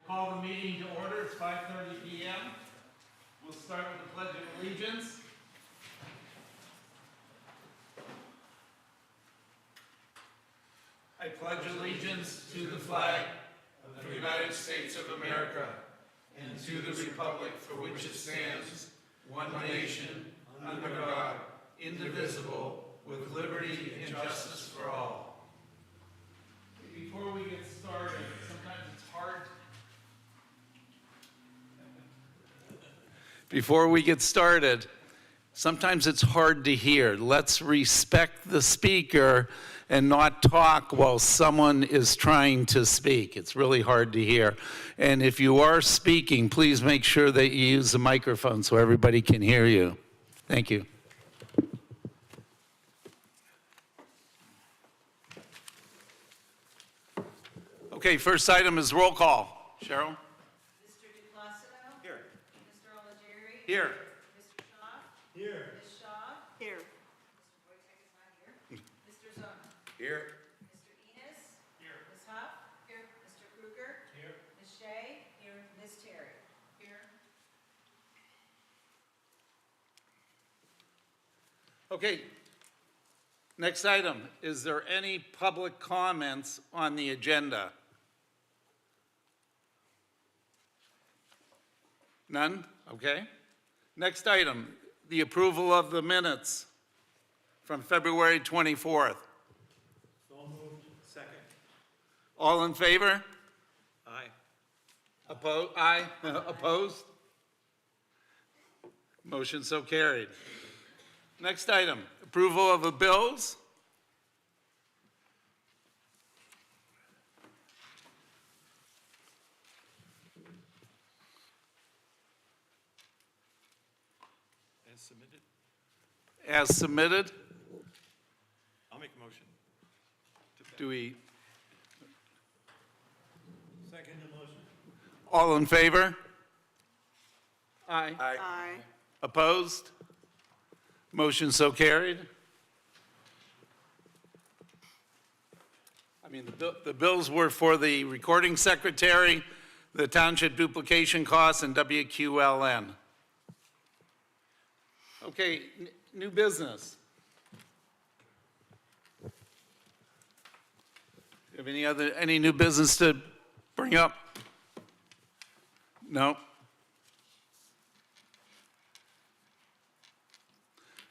Call the meeting to order. It's 5:30 p.m. We'll start with the Pledge of Allegiance. I pledge allegiance to the flag of the United States of America and to the republic for which it stands, one nation, under God, indivisible, with liberty and justice for all. Before we get started, sometimes it's hard. Before we get started, sometimes it's hard to hear. Let's respect the speaker and not talk while someone is trying to speak. It's really hard to hear. And if you are speaking, please make sure that you use the microphone so everybody can hear you. Thank you. Okay, first item is roll call. Cheryl? Mr. DePlacido? Here. Mr. Olagieri? Here. Mr. Shaw? Here. Ms. Shaw? Here. Mr. Wojtek is not here. Mr. Zona? Here. Mr. Enos? Here. Ms. Huff? Here. Mr. Kruger? Here. Ms. Shea? Here. Ms. Terry? Here. Okay. Next item, is there any public comments on the agenda? None? Okay. Next item, the approval of the minutes from February 24th. So moved. Second. All in favor? Aye. Aye. Opposed? Motion so carried. Next item, approval of the bills. As submitted. As submitted. I'll make a motion. Do we, Second the motion. all in favor? Aye. Aye. Opposed? Motion so carried. I mean, the bills were for the recording secretary, the township duplication costs, and WQLN. Okay, new business. You have any new business to bring up? No?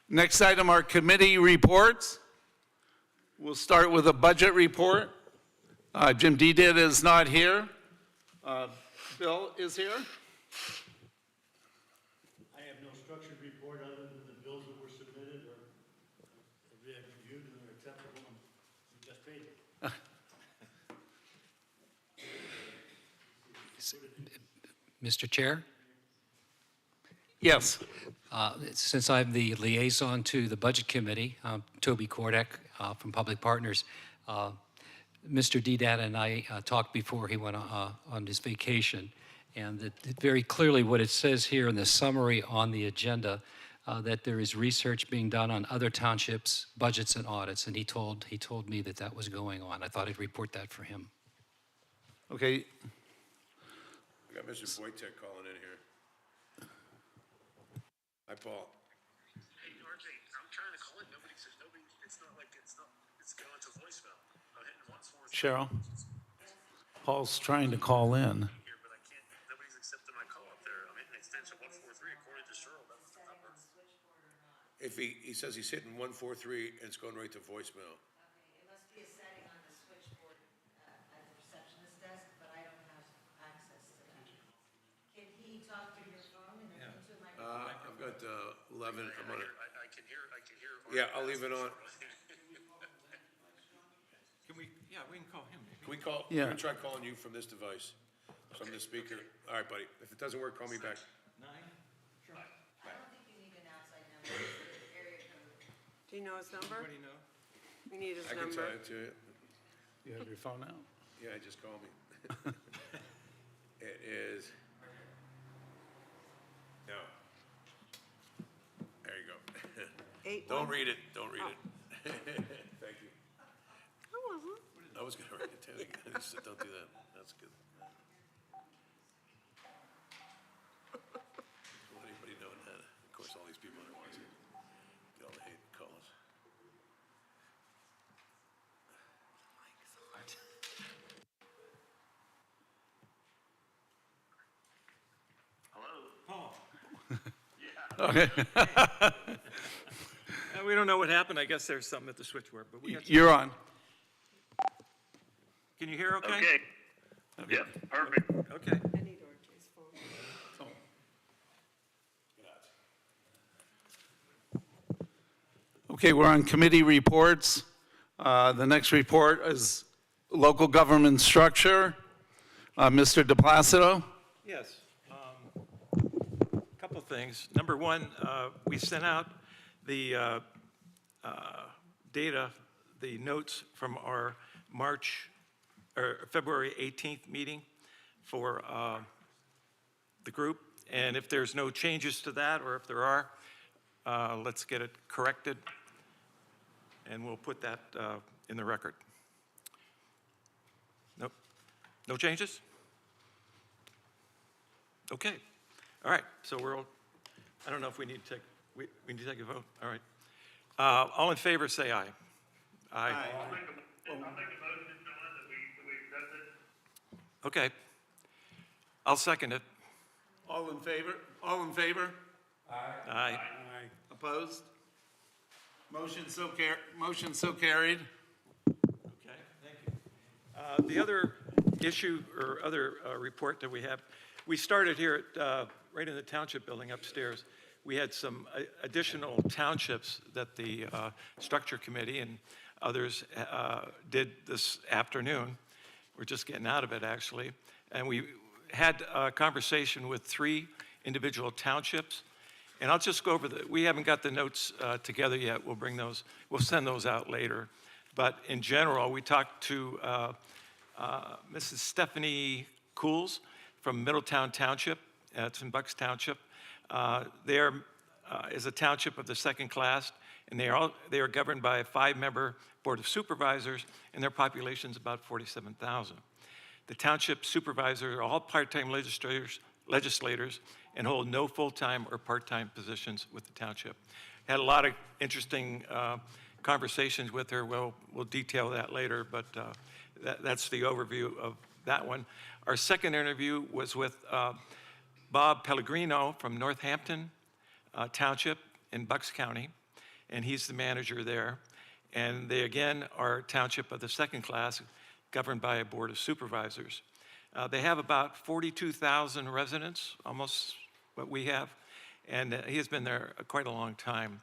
Next item are committee reports. We'll start with a budget report. Jim Dedit is not here. Bill is here. I have no structured report other than the bills that were submitted or they have reviewed and they're acceptable and we just paid it. Mr. Chair, Yes. since I'm the liaison to the Budget Committee, Toby Kordek from Public Partners, Mr. Dedit and I talked before he went on his vacation, and very clearly what it says here in the summary on the agenda, that there is research being done on other townships' budgets and audits, and he told me that that was going on. I thought I'd report that for him. Okay. We got Mr. Wojtek calling in here. Hi, Paul. Hey, RJ, I'm trying to call it. It's not like it's going to voicemail. I'm hitting 143 Cheryl? Paul's trying to call in. here, but I can't. Nobody's accepting my call up there. I'm hitting extension 143 according to Cheryl. That was the number. If he says he's hitting 143 and it's going right to voicemail. Okay, it must be a setting on the switchboard at the receptionist desk, but I don't have access to that. Can he talk through your phone and then into my? I've got 11. I'm on it. I can hear. Yeah, I'll leave it on. We can call him. Can we call? Yeah. Can we try calling you from this device, from the speaker? All right, buddy. If it doesn't work, call me back. 9? Sure. I don't think you need an outside number, it's the area code. Do you know his number? What do you know? We need his I can tell number. it to you. You have your phone out? Yeah, just call me. It is. No. There you go. Don't read it. Don't read it. Thank you. I wasn't. I was gonna write it down. I just said, don't do that. That's good. Okay. We don't know what happened. I guess there's something at the switchboard, but we got you. You're on. Can you hear okay? Okay. Yep, perfect. Okay. I need RJ's phone. Okay, we're on committee reports. The next report is local government structure. Mr. DePlacido? Yes. Couple of things. Number one, we sent out the data, the notes from our February 18th meeting for the group. And if there's no changes to that, or if there are, let's get it corrected. And we'll put that in the record. Nope. No changes? Okay. All right. So I don't know if we need to take, we need to take a vote. All right. All in favor, say aye. Aye. I'll make a motion, John, that we accept it. Okay. I'll second it. All in favor? All in favor? Aye. Opposed? Motion so carried. Okay, thank you. The other issue or other report that we have, we started here at, right in the township building upstairs. We had some additional townships that the structure committee and others did this afternoon. We're just getting out of it, actually. And we had a conversation with 3 individual townships. And I'll just go over we haven't got the notes together yet. We'll bring those, we'll send those out later. But in general, we talked to Mrs. Stephanie Cools from Middletown Township. It's in Bucks Township. There is a township of the second class, and they are governed by a 5-member board of supervisors, and their population is about 47,000. The township supervisors are all part-time legislators and hold no full-time or part-time positions with the township. Had a lot of interesting conversations with her. We'll detail that later, but that's the overview of that one. Our second interview was with Bob Pellegrino from Northampton Township in Bucks County, and he's the manager there. And they, again, are a township of the second class, governed by a board of supervisors. They have about 42,000 residents, almost what we have, and he has been there quite a long time.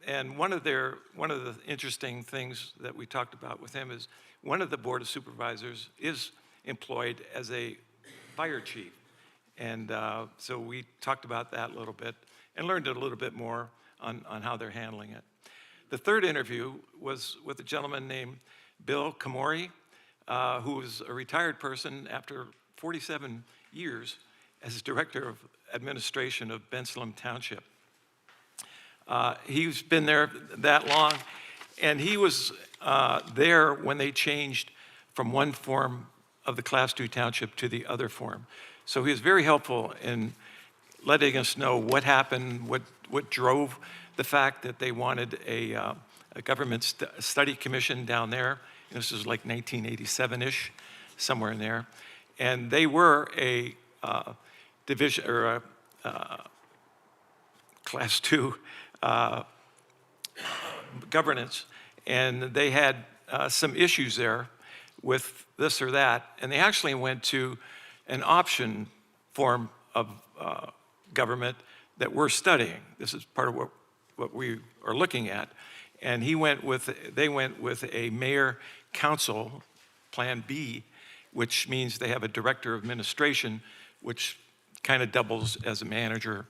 And one of the interesting things that we talked about with him is one of the board of supervisors is employed as a fire chief. And so we talked about that a little bit and learned a little bit more on how they're handling it. The third interview was with a gentleman named Bill Kamori, who was a retired person after 47 years as director of administration of Bensalem Township. He's been there that long, and he was there when they changed from one form of the Class II township to the other form. So he was very helpful in letting us know what happened, what drove the fact that they wanted a government study commission down there. And this was like 1987-ish, somewhere in there. And they were a division or a Class II governance, and they had some issues there with this or that, and they actually went to an option form of government that we're studying. This is part of what we are looking at, and they went with a mayor-council, Plan B, which means they have a director of administration, which kind of doubles as a manager,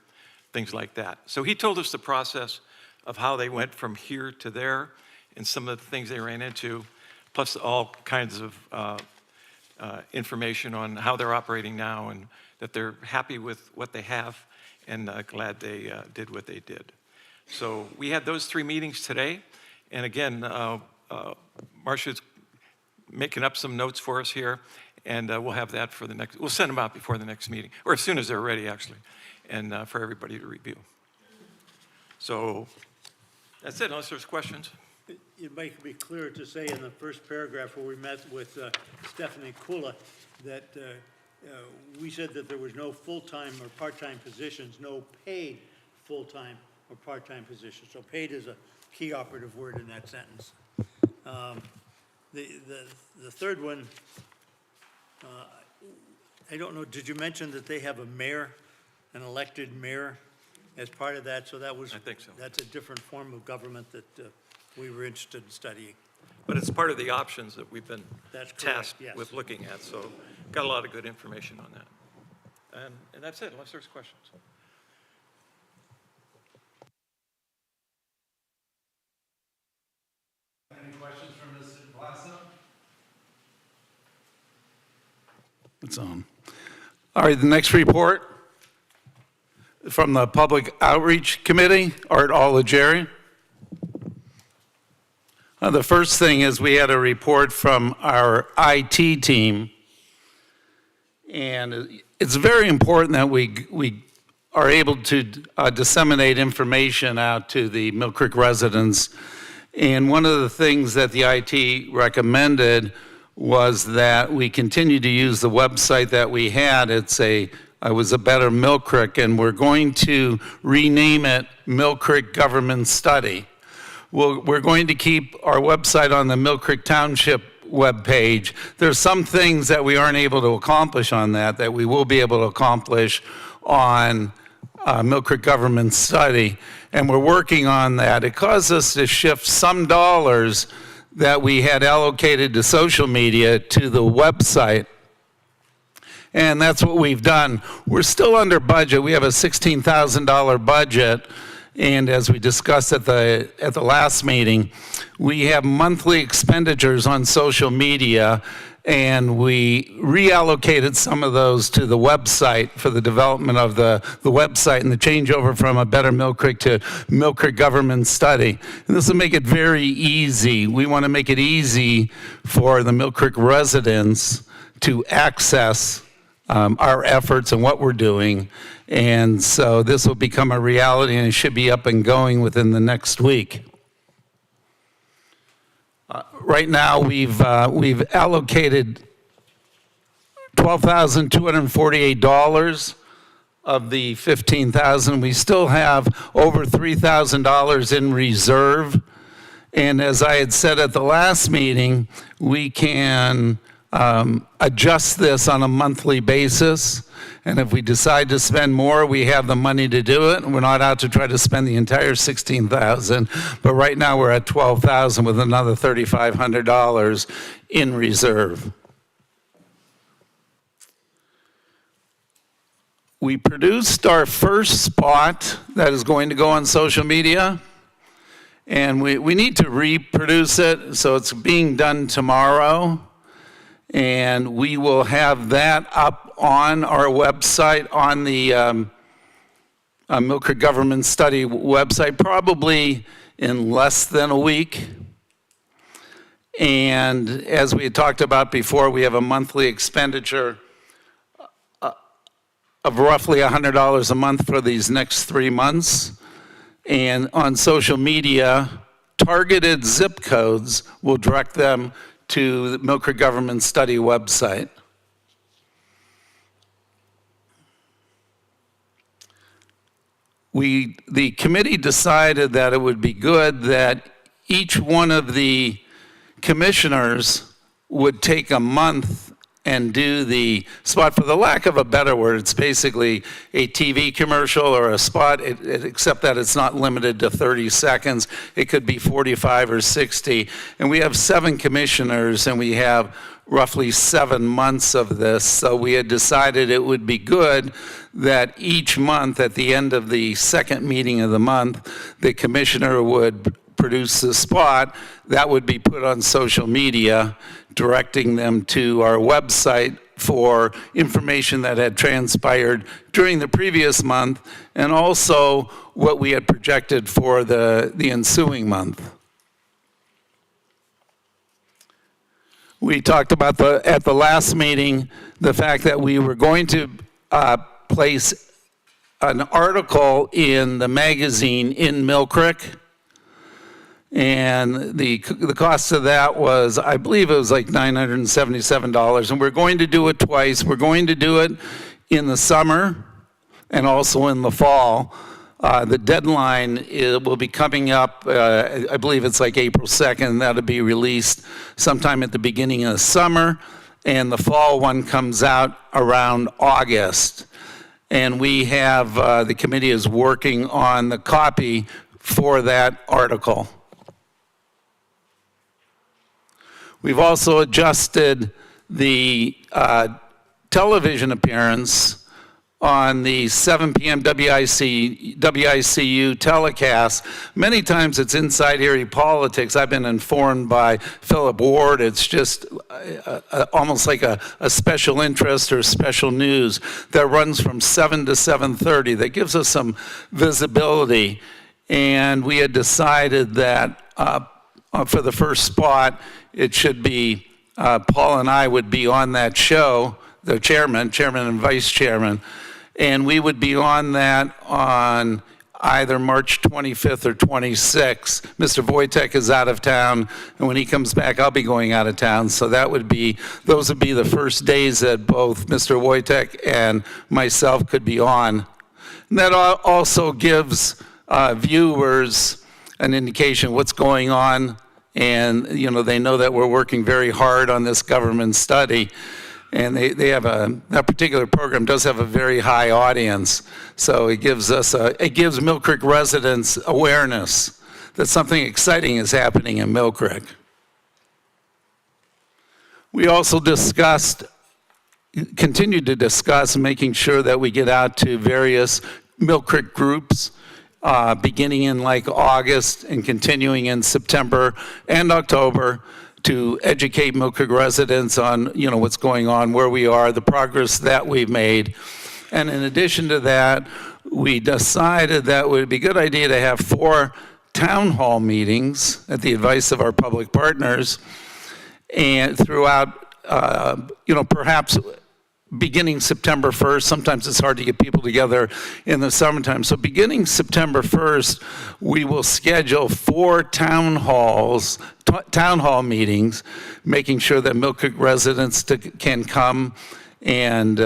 things like that. So he told us the process of how they went from here to there and some of the things they ran into, plus all kinds of information on how they're operating now and that they're happy with what they have and glad they did what they did. So we had those 3 meetings today. And again, Marcia's making up some notes for us here, and we'll have that for the next, we'll send them out before the next meeting, or as soon as they're ready, actually, and for everybody to review. So that's it, unless there's questions. It might be clear to say in the first paragraph where we met with Stephanie Kula that we said that there was no full-time or part-time positions, no paid full-time or part-time positions. So paid is a key operative word in that sentence. The third one, I don't know, did you mention that they have a mayor, an elected mayor as part of that? So that was. I think so. That's a different form of government that we were interested in studying. But it's part of the options that we've been That's correct, tasked yes. with looking at, so got a lot of good information on that. And that's it, unless there's questions. Any questions from Ms. Blasso? It's on. All right, the next report from the Public Outreach Committee, Art All-Jerry. The first thing is we had a report from our IT team, and it's very important that we are able to disseminate information out to the Mill Creek residents. And one of the things that the IT recommended was that we continue to use the website that we had. It was a Better Mill Creek, and we're going to rename it Mill Creek Government Study. We're going to keep our website on the Mill Creek Township webpage. There's some things that we aren't able to accomplish on that we will be able to accomplish on Mill Creek Government Study, and we're working on that. It caused us to shift some dollars that we had allocated to social media to the website, and that's what we've done. We're still under budget. We have a $16,000 budget, and as we discussed at the last meeting, we have monthly expenditures on social media, and we reallocated some of those to the website for the development of the website and the changeover from a Better Mill Creek to Mill Creek Government Study. And this will make it very easy. We want to make it easy for the Mill Creek residents to access our efforts and what we're doing. And so this will become a reality, and it should be up and going within the next week. Right now, we've allocated $12,248 of the $15,000. We still have over $3,000 in reserve. And as I had said at the last meeting, we can adjust this on a monthly basis. And if we decide to spend more, we have the money to do it. We're not out to try to spend the entire $16,000, but right now we're at $12,000 with another $3,500 in reserve. We produced our first spot that is going to go on social media, and we need to reproduce it, so it's being done tomorrow. And we will have that up on our website, on the Mill Creek Government Study website, probably in less than a week. And as we had talked about before, we have a monthly expenditure of roughly $100 a month for these next 3 months. And on social media, targeted zip codes will direct them to the Mill Creek Government Study website. The committee decided that it would be good that each one of the commissioners would take a month and do the spot. For the lack of a better word, it's basically a TV commercial or a spot, except that it's not limited to 30 seconds. It could be 45 or 60. And we have 7 commissioners, and we have roughly 7 months of this. So we had decided it would be good that each month, at the end of the second meeting of the month, the commissioner would produce the spot that would be put on social media, directing them to our website for information that had transpired during the previous month, and also what we had projected for the ensuing month. We talked about at the last meeting the fact that we were going to place an article in the magazine in Mill Creek. And the cost of that was, I believe it was like $977. And we're going to do it twice. We're going to do it in the summer and also in the fall. The deadline will be coming up, I believe it's like April 2nd. That'll be released sometime at the beginning of the summer. And the fall one comes out around August. And we have, the committee is working on the copy for that article. We've also adjusted the television appearance on the 7 p.m. WICU telecast. Many times it's Inside Erie Politics. I've been informed by Philip Ward. It's just almost like a special interest or special news that runs from 7 to 7:30. That gives us some visibility. And we had decided that for the first spot, it should be Paul and I would be on that show, the chairman and vice chairman, and we would be on that on either March 25th or 26th. Mr. Wojtek is out of town, and when he comes back, I'll be going out of town. So those would be the first days that both Mr. Wojtek and myself could be on. And that also gives viewers an indication of what's going on. And, they know that we're working very hard on this government study. And they have that particular program does have a very high audience. So it gives Mill Creek residents awareness that something exciting is happening in Mill Creek. We also continued to discuss making sure that we get out to various Mill Creek groups, beginning in like August and continuing in September and October to educate Mill Creek residents on, what's going on, where we are, the progress that we've made. And in addition to that, we decided that it would be a good idea to have 4 town hall meetings at the advice of our public partners and throughout, perhaps beginning September 1st. Sometimes it's hard to get people together in the summertime. So beginning September 1st, we will schedule 4 town hall meetings, making sure that Mill Creek residents can come and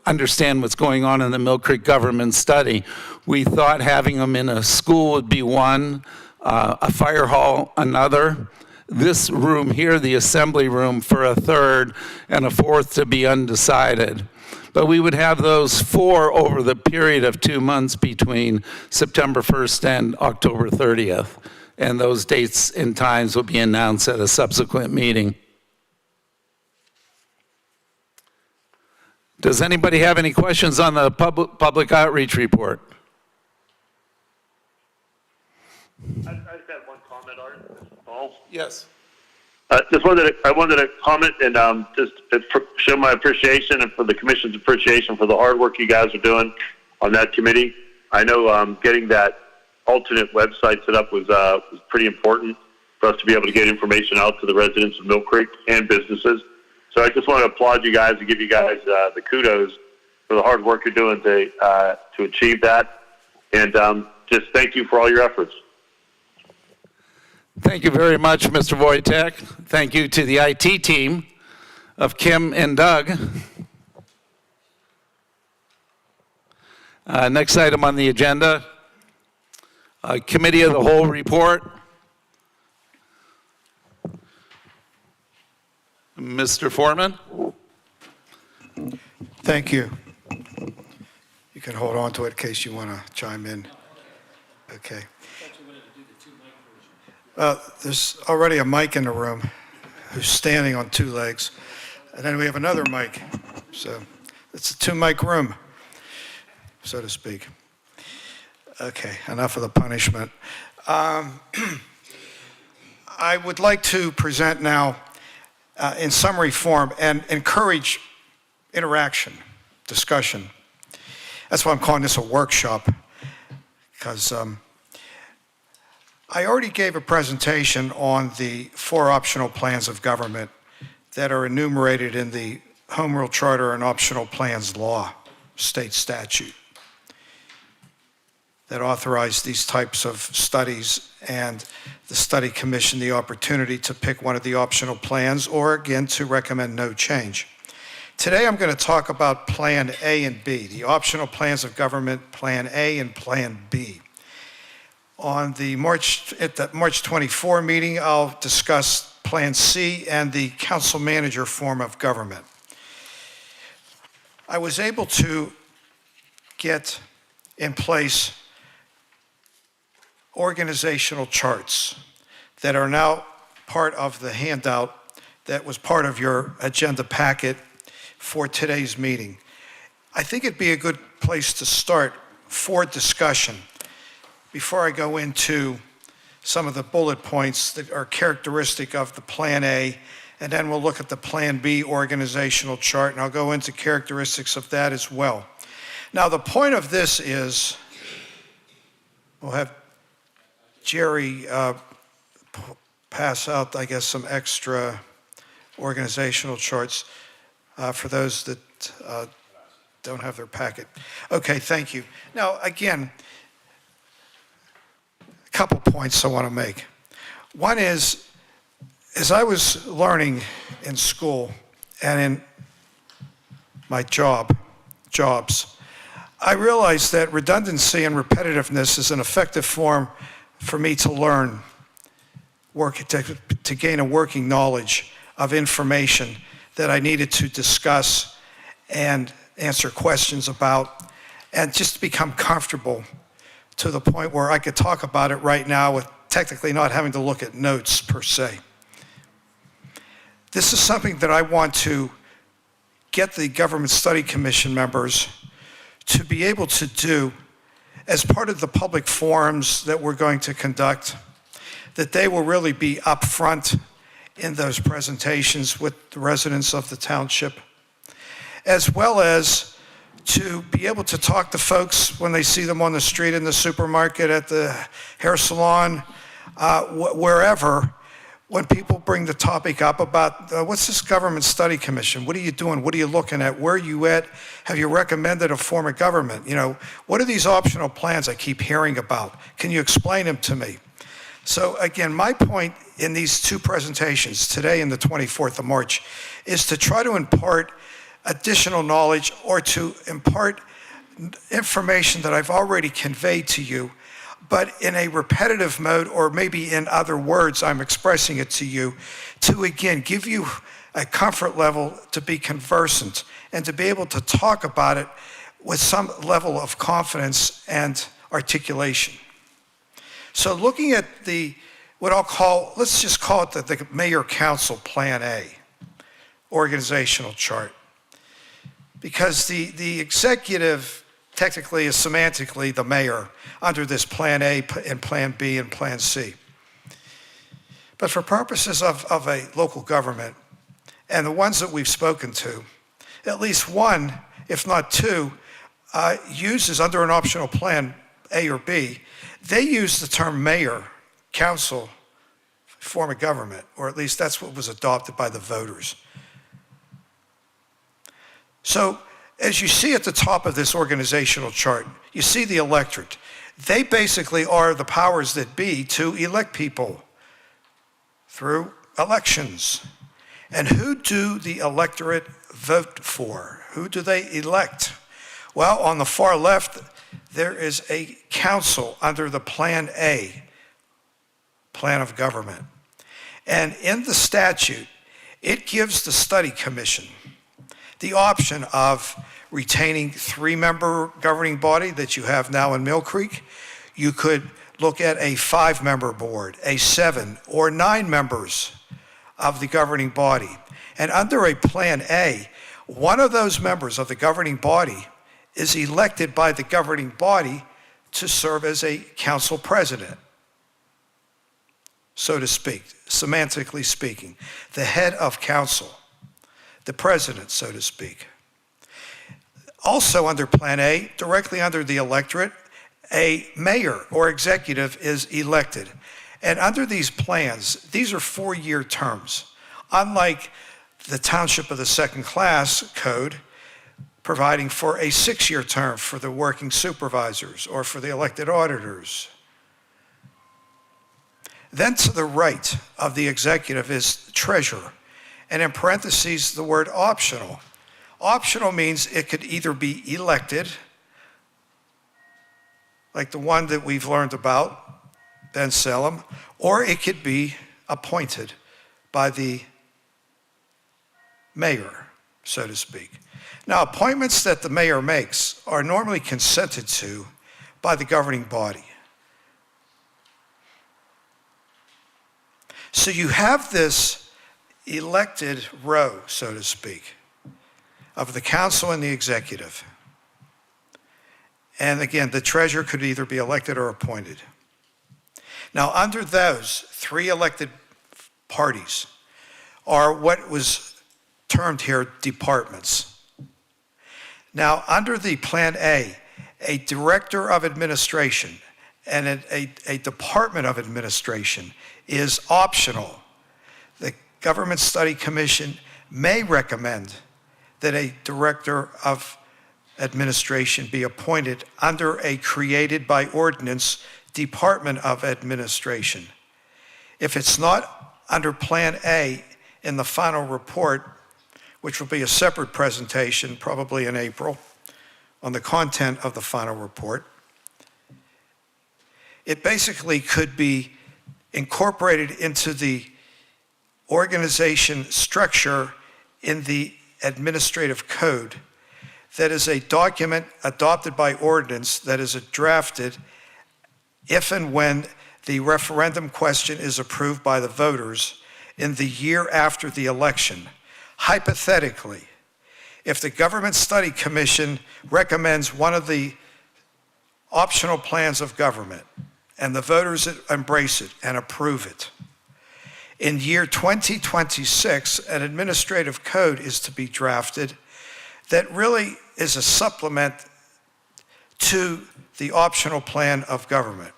understand what's going on in the Mill Creek government study. We thought having them in a school would be one, a fire hall another, this room here, the assembly room, for a third, and a fourth to be undecided. But we would have those 4 over the period of 2 months between September 1st and October 30th. And those dates and times will be announced at a subsequent meeting. Does anybody have any questions on the public outreach report? I just had one comment, Art. Paul? Yes. I wanted to comment and just show my appreciation and for the commission's appreciation for the hard work you guys are doing on that committee. I know getting that alternate website set up was pretty important for us to be able to get information out to the residents of Mill Creek and businesses. So I just want to applaud you guys and give you guys the kudos for the hard work you're doing to achieve that. And just thank you for all your efforts. Thank you very much, Mr. Wojtek. Thank you to the IT team of Kim and Doug. Next item on the agenda, Committee of the Whole report. Mr. Foreman? Thank you. You can hold on to it in case you want to chime in. Okay. There's already a mic in the room who's standing on 2 legs. And then we have another mic. So it's a 2-mic room, so to speak. Okay, enough of the punishment. I would like to present now in summary form and encourage interaction, discussion. That's why I'm calling this a workshop, because I already gave a presentation on the 4 optional plans of government that are enumerated in the Home Rule Charter and Optional Plans Law, state statute. that authorize these types of studies and the study commission the opportunity to pick one of the optional plans or again to recommend no change. Today I'm going to talk about Plan A and B, the optional plans of government, Plan A and Plan B. At the March 24 meeting, I'll discuss Plan C and the council manager form of government. I was able to get in place organizational charts that are now part of the handout that was part of your agenda packet for today's meeting. I think it'd be a good place to start for discussion before I go into some of the bullet points that are characteristic of the Plan A, and then we'll look at the Plan B organizational chart, and I'll go into characteristics of that as well. Now, the point of this is, we'll have Jerry pass out, I guess, some extra organizational charts for those that don't have their packet. Okay, thank you. Now, again, a couple points I want to make. One is, as I was learning in school and in my jobs, I realized that redundancy and repetitiveness is an effective form for me to learn, to gain a working knowledge of information that I needed to discuss and answer questions about, and just to become comfortable to the point where I could talk about it right now with technically not having to look at notes per se. This is something that I want to get the Government Study Commission members to be able to do as part of the public forums that we're going to conduct, that they will really be upfront in those presentations with the residents of the township, as well as to be able to talk to folks when they see them on the street, in the supermarket, at the hair salon, wherever, when people bring the topic up about what's this Government Study Commission? What are you doing? What are you looking at? Where are you at? Have you recommended a form of government? You know, what are these optional plans I keep hearing about? Can you explain them to me? So again, my point in these two presentations, today and the 24th of March, is to try to impart additional knowledge or to impart information that I've already conveyed to you, but in a repetitive mode, or maybe in other words, I'm expressing it to you, to again give you a comfort level to be conversant and to be able to talk about it with some level of confidence and articulation. So looking at what I'll call, let's just call it the Mayor Council Plan A organizational chart, because the executive technically is semantically the mayor under this Plan A and Plan B and Plan C. But for purposes of a local government, and the ones that we've spoken to, at least one, if not two, uses under an optional plan, A or B, they use the term mayor, council, form of government, or at least that's what was adopted by the voters. So, as you see at the top of this organizational chart, you see the electorate. They basically are the powers that be to elect people through elections. And who do the electorate vote for? Who do they elect? Well, on the far left, there is a council under the Plan A, Plan of Government. And in the statute, it gives the study commission the option of retaining 3-member governing body that you have now in Mill Creek. You could look at a 5-member board, a 7 or 9 members of the governing body. And under a Plan A, one of those members of the governing body is elected by the governing body to serve as a council president, so to speak, semantically speaking, the head of council, the president, so to speak. Also under Plan A, directly under the electorate, a mayor or executive is elected. And under these plans, these are 4-year terms. Unlike the Township of the Second Class Code, providing for a 6-year term for the working supervisors or for the elected auditors. Then to the right of the executive is treasurer, and in parentheses, the word optional. Optional means it could either be elected, like the one that we've learned about, Ben Salem, or it could be appointed by the mayor, so to speak. Now, appointments that the mayor makes are normally consented to by the governing body. So you have this elected row, so to speak, of the council and the executive. And again, the treasurer could either be elected or appointed. Now, under those 3 elected parties are what was termed here departments. Now, under the Plan A director of administration and a department of administration is optional. The Government Study Commission may recommend that a director of administration be appointed under a created by ordinance Department of Administration. If it's not under Plan A in the final report, which will be a separate presentation, probably in April, on the content of the final report, it basically could be incorporated into the organization structure in the administrative code that is a document adopted by ordinance that is drafted if and when the referendum question is approved by the voters in the year after the election. Hypothetically, if the Government Study Commission recommends one of the optional plans of government and the voters embrace it and approve it, in year 2026, an administrative code is to be drafted that really is a supplement to the optional plan of government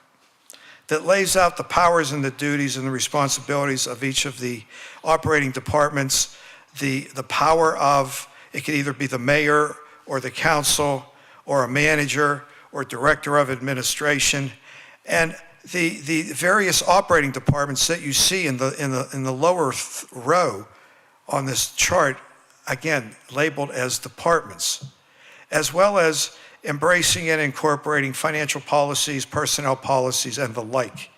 that lays out the powers and the duties and the responsibilities of each of the operating departments, the power of, it could either be the mayor or the council or a manager or director of administration, and the various operating departments that you see in the lower row on this chart, again, labeled as departments, as well as embracing and incorporating financial policies, personnel policies, and the like,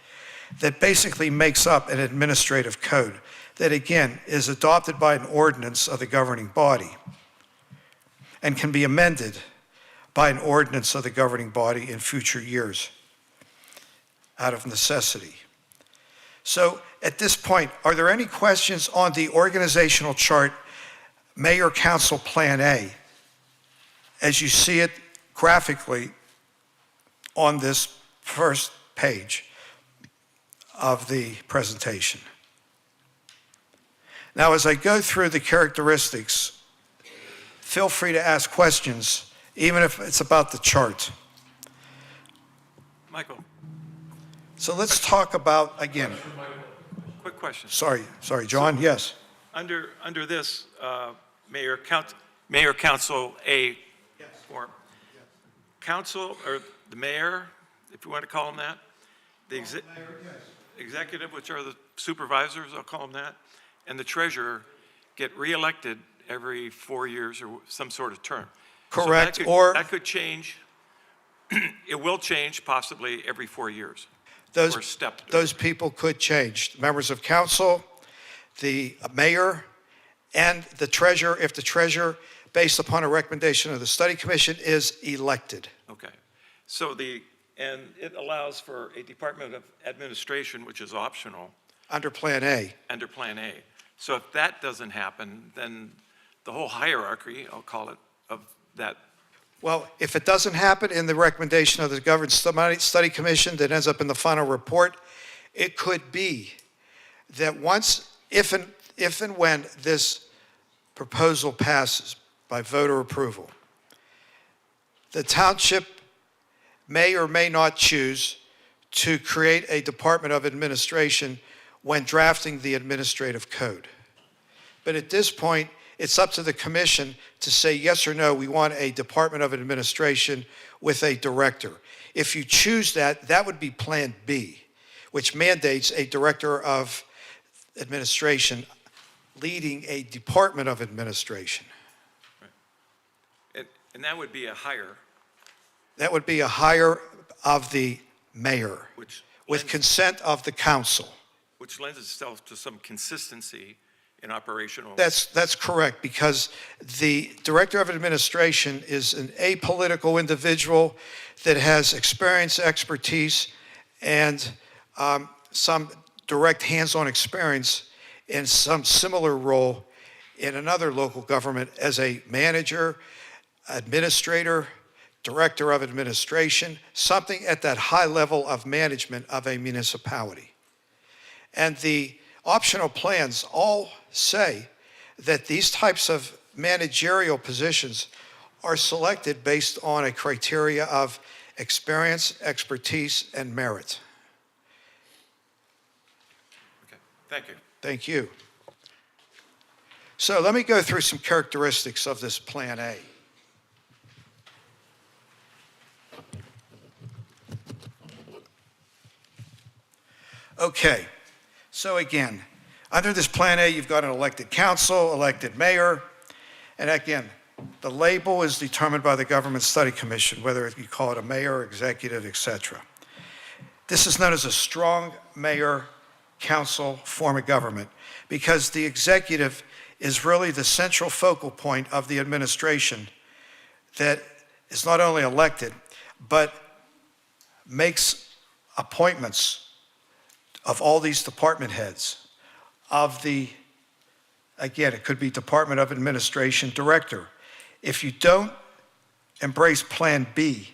that basically makes up an administrative code that, again, is adopted by an ordinance of the governing body and can be amended by an ordinance of the governing body in future years out of necessity. So at this point, are there any questions on the organizational chart, Mayor Council Plan A, as you see it graphically on this first page of the presentation? Now, as I go through the characteristics, feel free to ask questions, even if it's about the chart. Michael, So let's talk about, again, quick question. sorry, John, yes. Under this, Mayor Council A form, council, or the mayor, if you want to call him that, the executive, which are the supervisors, I'll call them that, and the treasurer get reelected every 4 years or some sort of term. Correct, So or that could change. It will change possibly every 4 years. those, or stepped. those people could change. Members of council, the mayor, and the treasurer, if the treasurer, based upon a recommendation of the study commission, is elected. Okay. So and it allows for a Department of Administration, which is optional, Under Plan A. under Plan A. So if that doesn't happen, then the whole hierarchy, I'll call it, of that. Well, if it doesn't happen in the recommendation of the Government Study Commission that ends up in the final report, it could be that once, if and when this proposal passes by voter approval, the township may or may not choose to create a Department of Administration when drafting the administrative code. But at this point, it's up to the commission to say yes or no, we want a Department of Administration with a director. If you choose that, that would be Plan B, which mandates a Director of Administration leading a Department of Administration. And that would be a hire, That would be a hire of the mayor which with lends, consent of the council. which lends itself to some consistency in operational. That's correct, because the Director of Administration is an apolitical individual that has experience, expertise, and some direct hands-on experience in some similar role in another local government as a manager, administrator, director of administration, something at that high level of management of a municipality. And the optional plans all say that these types of managerial positions are selected based on a criteria of experience, expertise, and merit. Okay, thank you. Thank you. So let me go through some characteristics of this Plan A. Okay, so again, under this Plan A, you've got an elected council, elected mayor, and again, the label is determined by the Government Study Commission, whether you call it a mayor, executive, etc. This is known as a strong mayor council form of government because the executive is really the central focal point of the administration that is not only elected, but makes appointments of all these department heads, of the, again, it could be Department of Administration director. If you don't embrace Plan B,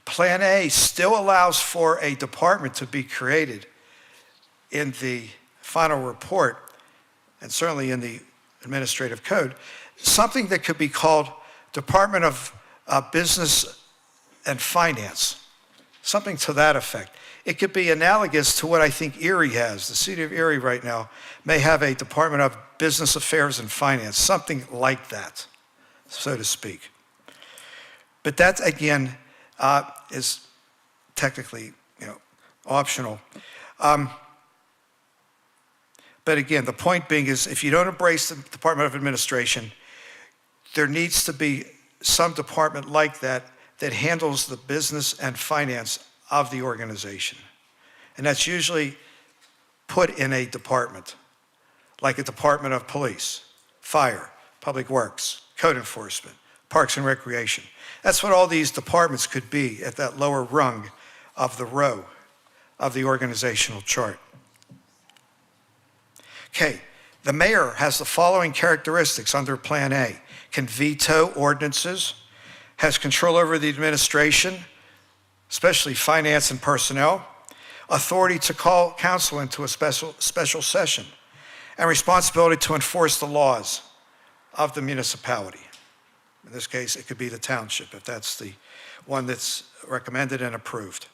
Plan A still allows for a department to be created in the final report, and certainly in the administrative code, something that could be called Department of Business and Finance, something to that effect. It could be analogous to what I think Erie has. The city of Erie right now may have a Department of Business Affairs and Finance, something like that, so to speak. But that, again, is technically, optional. But again, the point being is if you don't embrace the Department of Administration, there needs to be some department like that that handles the business and finance of the organization. And that's usually put in a department, like a Department of Police, Fire, Public Works, Code Enforcement, Parks and Recreation. That's what all these departments could be at that lower rung of the row of the organizational chart. Okay, the mayor has the following characteristics under Plan A: can veto ordinances, has control over the administration, especially finance and personnel, authority to call council into a special session, and responsibility to enforce the laws of the municipality. In this case, it could be the township, if that's the one that's recommended and approved.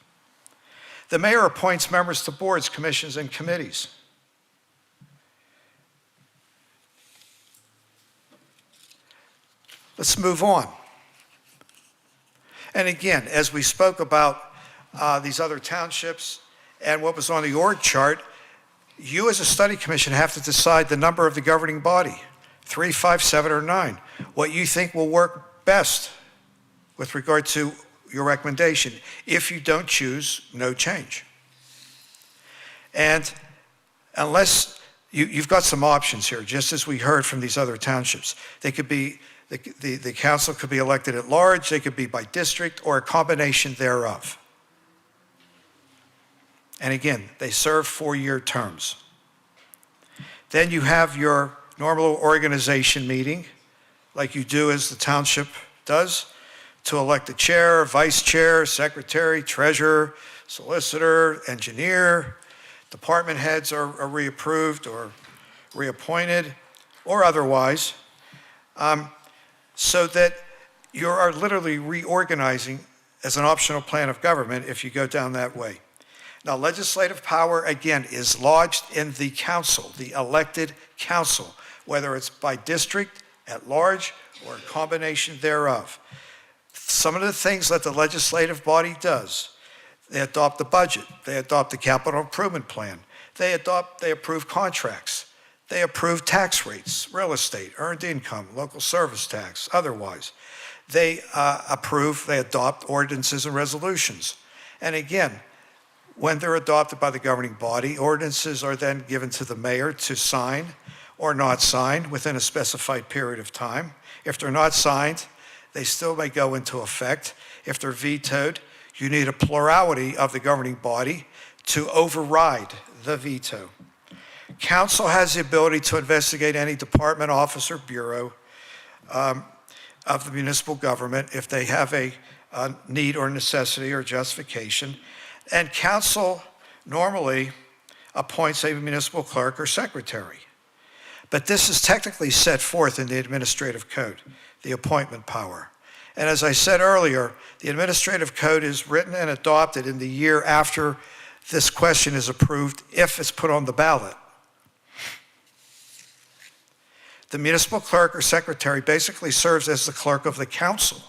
The mayor appoints members to boards, commissions, and committees. Let's move on. And again, as we spoke about these other townships and what was on the org chart, you as a study commission have to decide the number of the governing body, 3, 5, 7, or 9, what you think will work best with regard to your recommendation. If you don't choose, no change. And unless you've got some options here, just as we heard from these other townships, they could be the council could be elected at large, they could be by district, or a combination thereof. And again, they serve 4-year terms. Then you have your normal organization meeting, like you do as the township does, to elect a chair, vice chair, secretary, treasurer, solicitor, engineer. Department heads are reapproved or reappointed or otherwise. So that you are literally reorganizing as an optional plan of government if you go down that way. Now, legislative power, again, is lodged in the council, the elected council, whether it's by district, at large, or a combination thereof. Some of the things that the legislative body does, they adopt the budget, they adopt the capital improvement plan, they approve contracts, they approve tax rates, real estate, earned income, local service tax, otherwise. They adopt ordinances and resolutions. And again, when they're adopted by the governing body, ordinances are then given to the mayor to sign or not sign within a specified period of time. If they're not signed, they still may go into effect. If they're vetoed, you need a plurality of the governing body to override the veto. Council has the ability to investigate any department, office, or bureau of the municipal government if they have a need or necessity or justification. And council normally appoints a municipal clerk or secretary. But this is technically set forth in the administrative code, the appointment power. And as I said earlier, the administrative code is written and adopted in the year after this question is approved, if it's put on the ballot. The municipal clerk or secretary basically serves as the clerk of the council.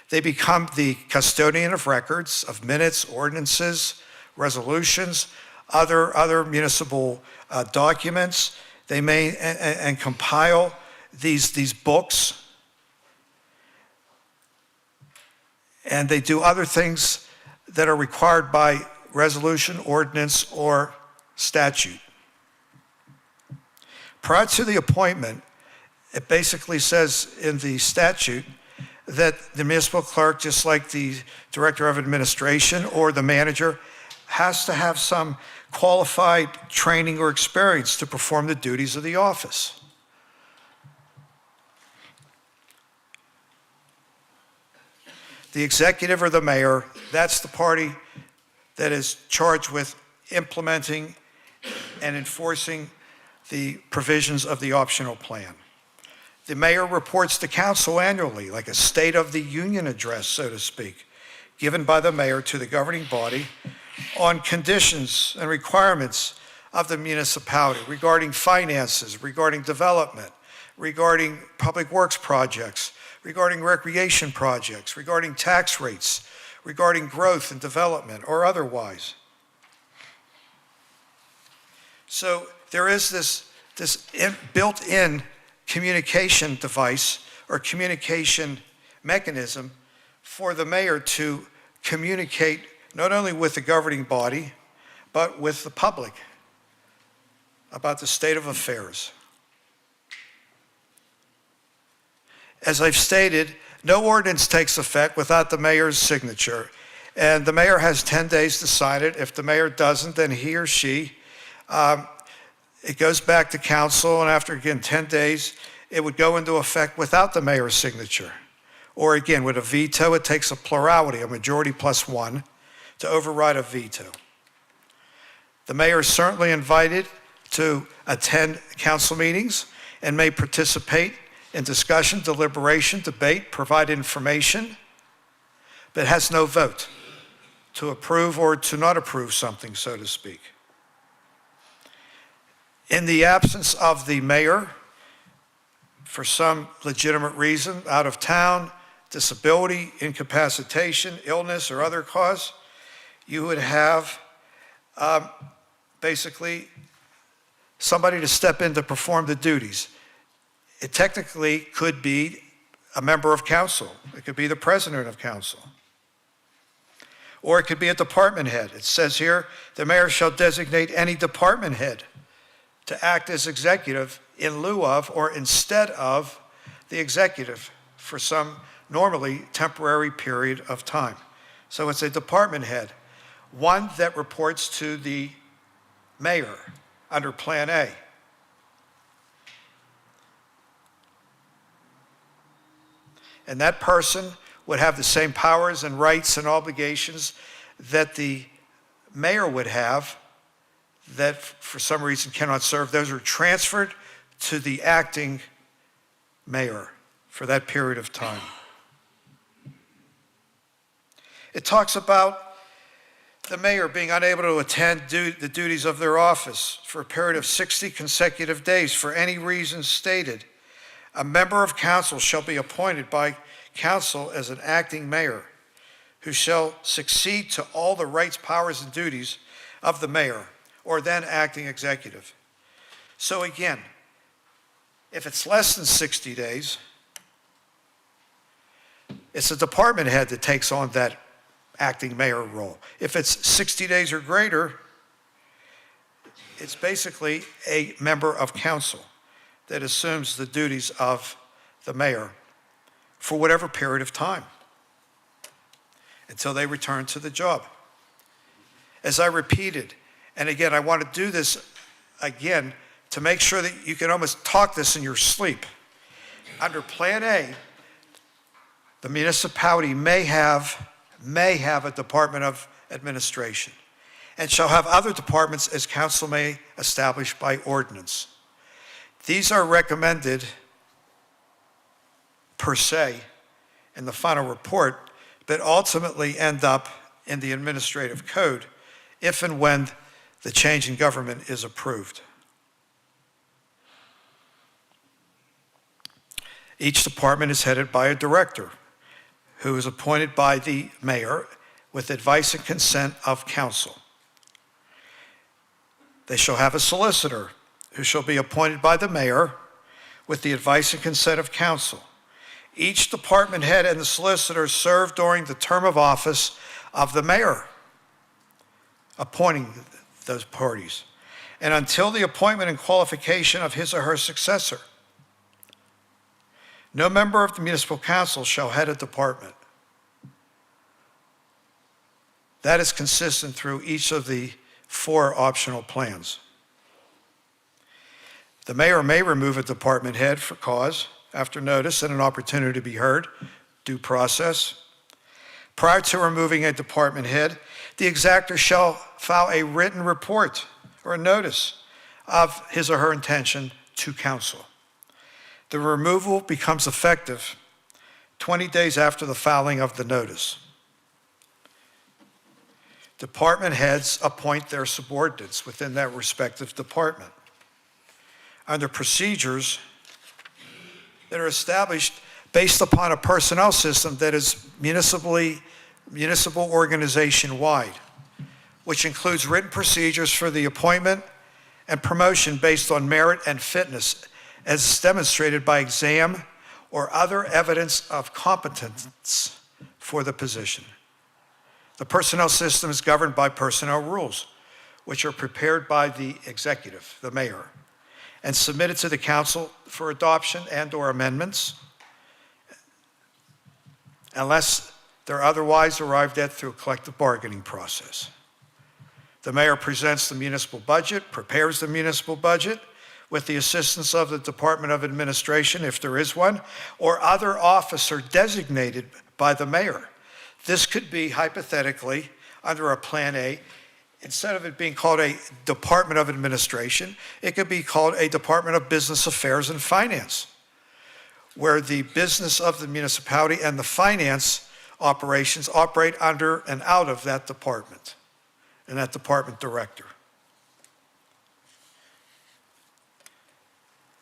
They become the custodian of records, of minutes, ordinances, resolutions, other municipal documents. They may and compile these books. And they do other things that are required by resolution, ordinance, or statute. Prior to the appointment, it basically says in the statute that the municipal clerk, just like the director of administration or the manager, has to have some qualified training or experience to perform the duties of the office. The executive or the mayor, that's the party that is charged with implementing and enforcing the provisions of the optional plan. The mayor reports to council annually, like a State of the Union address, so to speak, given by the mayor to the governing body on conditions and requirements of the municipality regarding finances, regarding development, regarding public works projects, regarding recreation projects, regarding tax rates, regarding growth and development, or otherwise. So there is this built-in communication device or communication mechanism for the mayor to communicate not only with the governing body, but with the public about the state of affairs. As I've stated, no ordinance takes effect without the mayor's signature, and the mayor has 10 days to sign it. If the mayor doesn't, then he or she, it goes back to council, and after, again, 10 days, it would go into effect without the mayor's signature. Or again, with a veto, it takes a plurality, a majority plus one, to override a veto. The mayor is certainly invited to attend council meetings and may participate in discussion, deliberation, debate, provide information, but has no vote to approve or to not approve something, so to speak. In the absence of the mayor, for some legitimate reason, out of town, disability, incapacitation, illness, or other cause, you would have basically somebody to step in to perform the duties. It technically could be a member of council. It could be the president of council. Or it could be a department head. It says here, the mayor shall designate any department head to act as executive in lieu of or instead of the executive for some normally temporary period of time. So it's a department head, one that reports to the mayor under Plan A. And that person would have the same powers and rights and obligations that the mayor would have that for some reason cannot serve. Those are transferred to the acting mayor for that period of time. It talks about the mayor being unable to attend the duties of their office for a period of 60 consecutive days for any reason stated A member of council shall be appointed by council as an acting mayor, who shall succeed to all the rights, powers, and duties of the mayor or then acting executive. So again, if it's less than 60 days, it's a department head that takes on that acting mayor role. If it's 60 days or greater, it's basically a member of council that assumes the duties of the mayor for whatever period of time until they return to the job. As I repeated, and again, I want to do this again to make sure that you can almost talk this in your sleep. Under Plan A, the municipality may have a Department of Administration and shall have other departments as council may establish by ordinance. These are recommended per se in the final report, but ultimately end up in the administrative code if and when the change in government is approved. Each department is headed by a director who is appointed by the mayor with advice and consent of council. They shall have a solicitor who shall be appointed by the mayor with the advice and consent of council. Each department head and the solicitor serve during the term of office of the mayor, appointing those parties, and until the appointment and qualification of his or her successor. No member of the municipal council shall head a department. That is consistent through each of the 4 optional plans. The mayor may remove a department head for cause, after notice and an opportunity to be heard, due process. Prior to removing a department head, the exactor shall file a written report or a notice of his or her intention to council. The removal becomes effective 20 days after the filing of the notice. Department heads appoint their subordinates within that respective department. Under procedures that are established based upon a personnel system that is municipal organization-wide, which includes written procedures for the appointment and promotion based on merit and fitness as demonstrated by exam or other evidence of competence for the position. The personnel system is governed by personnel rules, which are prepared by the executive, the mayor, and submitted to the council for adoption and/or amendments, unless they're otherwise arrived at through a collective bargaining process. The mayor presents the municipal budget, prepares the municipal budget with the assistance of the Department of Administration, if there is one, or other officer designated by the mayor. This could be hypothetically under a Plan A. Instead of it being called a Department of Administration, it could be called a Department of Business Affairs and Finance, where the business of the municipality and the finance operations operate under and out of that department and that department director.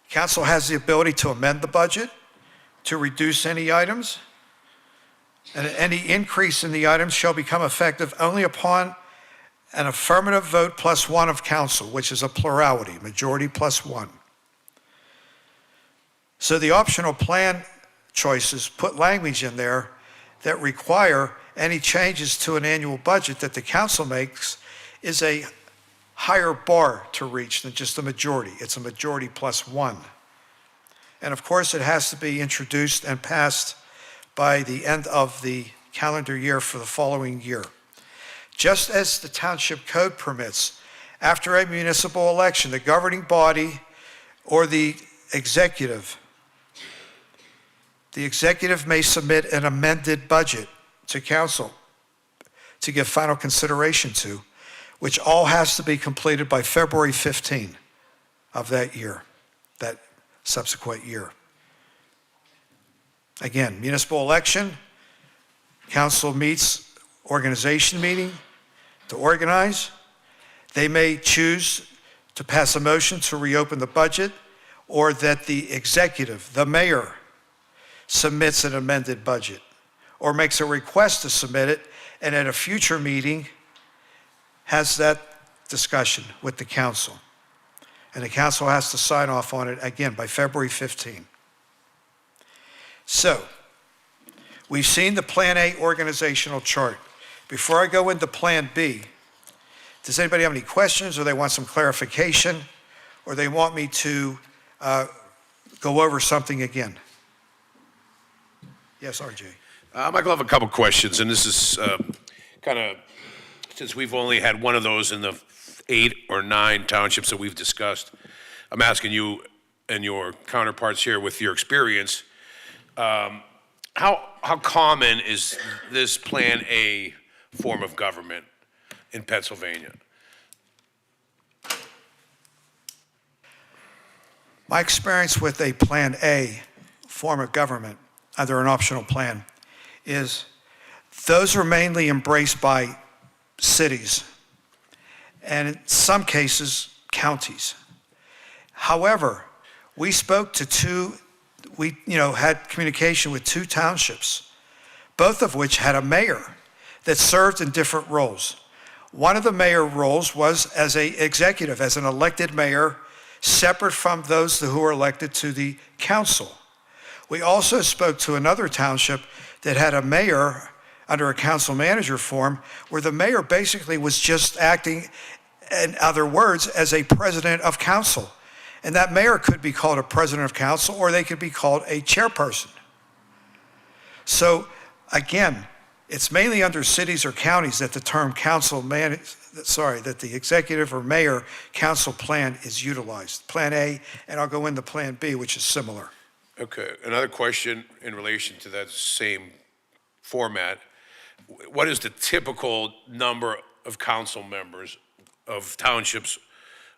Council has the ability to amend the budget, to reduce any items, and any increase in the items shall become effective only upon an affirmative vote plus 1 of council, which is a plurality, majority plus 1. So the optional plan choices put language in there that require any changes to an annual budget that the council makes is a higher bar to reach than just a majority. It's a majority plus 1. And of course, it has to be introduced and passed by the end of the calendar year for the following year. Just as the township code permits, after a municipal election, the governing body or the executive may submit an amended budget to council to give final consideration to, which all has to be completed by February 15 of that year, that subsequent year. Again, municipal election, council meets, organization meeting to organize. They may choose to pass a motion to reopen the budget or that the executive, the mayor, submits an amended budget or makes a request to submit it, and at a future meeting has that discussion with the council. And the council has to sign off on it again by February 15. So, we've seen the Plan A organizational chart. Before I go into Plan B, does anybody have any questions, or they want some clarification, or they want me to go over something again? Yes, RJ. Michael, I have a couple questions, and this is kind of, since we've only had one of those in the 8 or 9 townships that we've discussed, I'm asking you and your counterparts here with your experience, how common is this Plan A form of government in Pennsylvania? My experience with a Plan A form of government under an optional plan is those are mainly embraced by cities and in some cases counties. However, we spoke to had communication with 2 townships, both of which had a mayor that served in different roles. One of the mayor roles was as an executive, as an elected mayor, separate from those who were elected to the council. We also spoke to another township that had a mayor under a council manager form, where the mayor basically was just acting, in other words, as a president of council. And that mayor could be called a president of council, or they could be called a chairperson. So again, it's mainly under cities or counties that the term that the executive or mayor council plan is utilized. Plan A, and I'll go into Plan B, which is similar. Okay, another question in relation to that same format. What is the typical number of council members of townships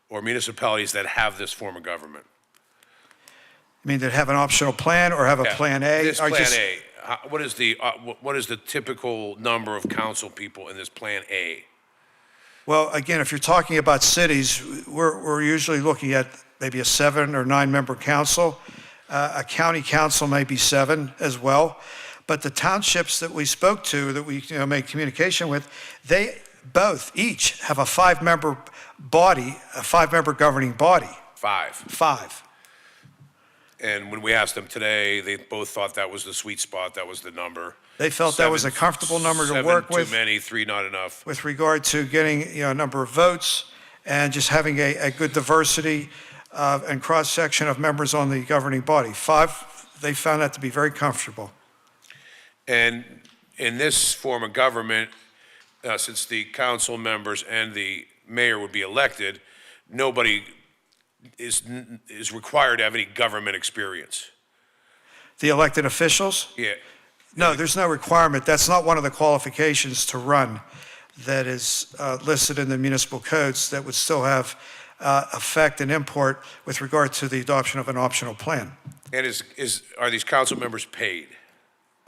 or municipalities that have this form of government? I mean, that have an optional plan or have a Yeah, Plan A? This or Plan just- A, what is the typical number of council people in this Plan A? Well, again, if you're talking about cities, we're usually looking at maybe a 7 or 9 member council. A county council may be 7 as well. But the townships that we spoke to, that we made communication with, they each have a 5-member body, a 5-member governing body. 5. 5. And when we asked them today, they both thought that was the sweet spot, that was the number. They felt that was a comfortable number to work with. 7 too many, 3 not enough. With regard to getting a number of votes and just having a good diversity and cross-section of members on the governing body. 5, they found that to be very comfortable. And in this form of government, since the council members and the mayor would be elected, nobody is required to have any government experience. The elected officials? Yeah. No, there's no requirement. That's not one of the qualifications to run that is listed in the municipal codes that would still have effect and import with regard to the adoption of an optional plan. And are these council members paid?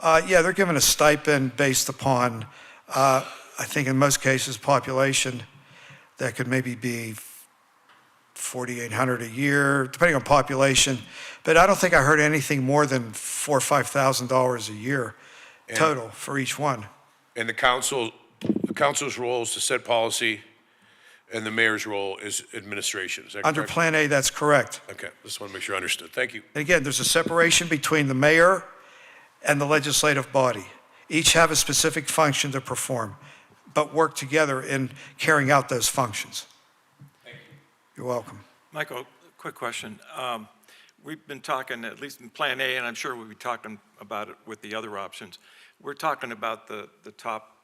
Yeah, they're given a stipend based upon, I think in most cases, population. That could maybe be $4,800 a year, depending on population. But I don't think I heard anything more than $4,000 or $5,000 a year total for each one. And the council's role is to set policy, and the mayor's role is administration, is that correct? Under Plan A, that's correct. Okay, just want to make sure I understood. Thank you. And again, there's a separation between the mayor and the legislative body. Each have a specific function to perform, but work together in carrying out those functions. Thank you. You're welcome. Michael, quick question. We've been talking, at least in Plan A, and I'm sure we'll be talking about it with the other options. We're talking about the top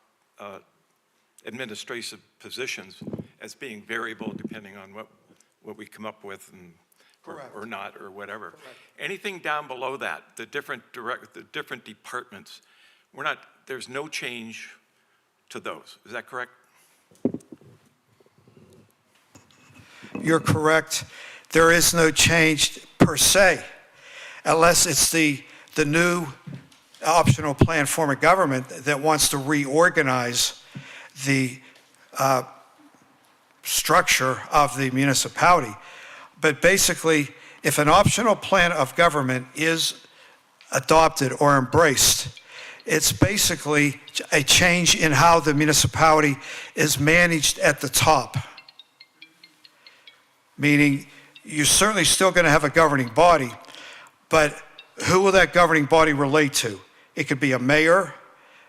administrative positions as being variable depending on what we come up with and or not, or whatever. Anything down below that, the different departments, there's no change to those. Is that correct? You're correct. There is no change per se, unless it's the new optional plan form of government that wants to reorganize the structure of the municipality. But basically, If an optional plan of government is adopted or embraced, it's basically a change in how the municipality is managed at the top. Meaning, you're certainly still going to have a governing body, but who will that governing body relate to? It could be a mayor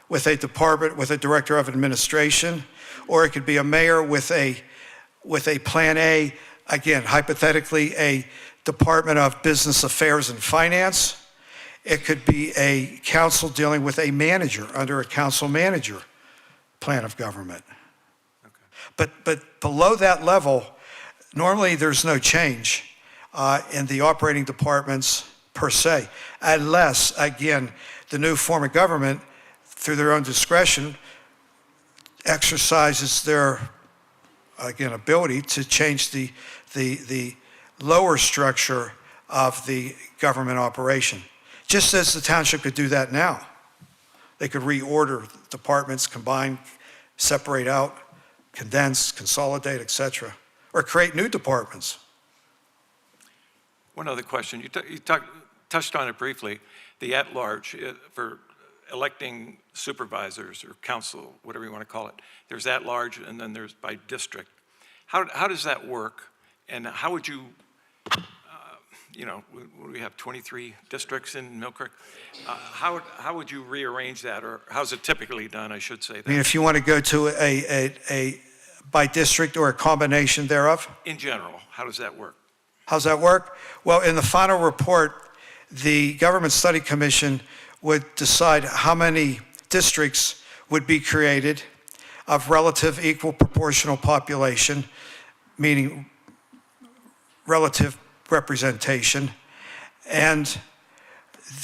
with a department, with a director of administration, or it could be a mayor with a Plan A, again, hypothetically, a Department of Business Affairs and Finance. It could be a council dealing with a manager under a council manager plan of government. But below that level, normally there's no change in the operating departments per se, unless, again, the new form of government, through their own discretion, exercises their, again, ability to change the lower structure of the government operation. Just as the township could do that now. They could reorder departments, combine, separate out, condense, consolidate, et cetera, or create new departments. One other question. You touched on it briefly, the at-large for electing supervisors or council, whatever you want to call it. There's at-large and then there's by district. How does that work? And how would you, we have 23 districts in Mill Creek. How would you rearrange that, or how's it typically done, I should say that? I mean, if you want to go to a by district or a combination thereof? In general, how does that work? How's that work? Well, in the final report, the Government Study Commission would decide how many districts would be created of relative equal proportional population, meaning relative representation, and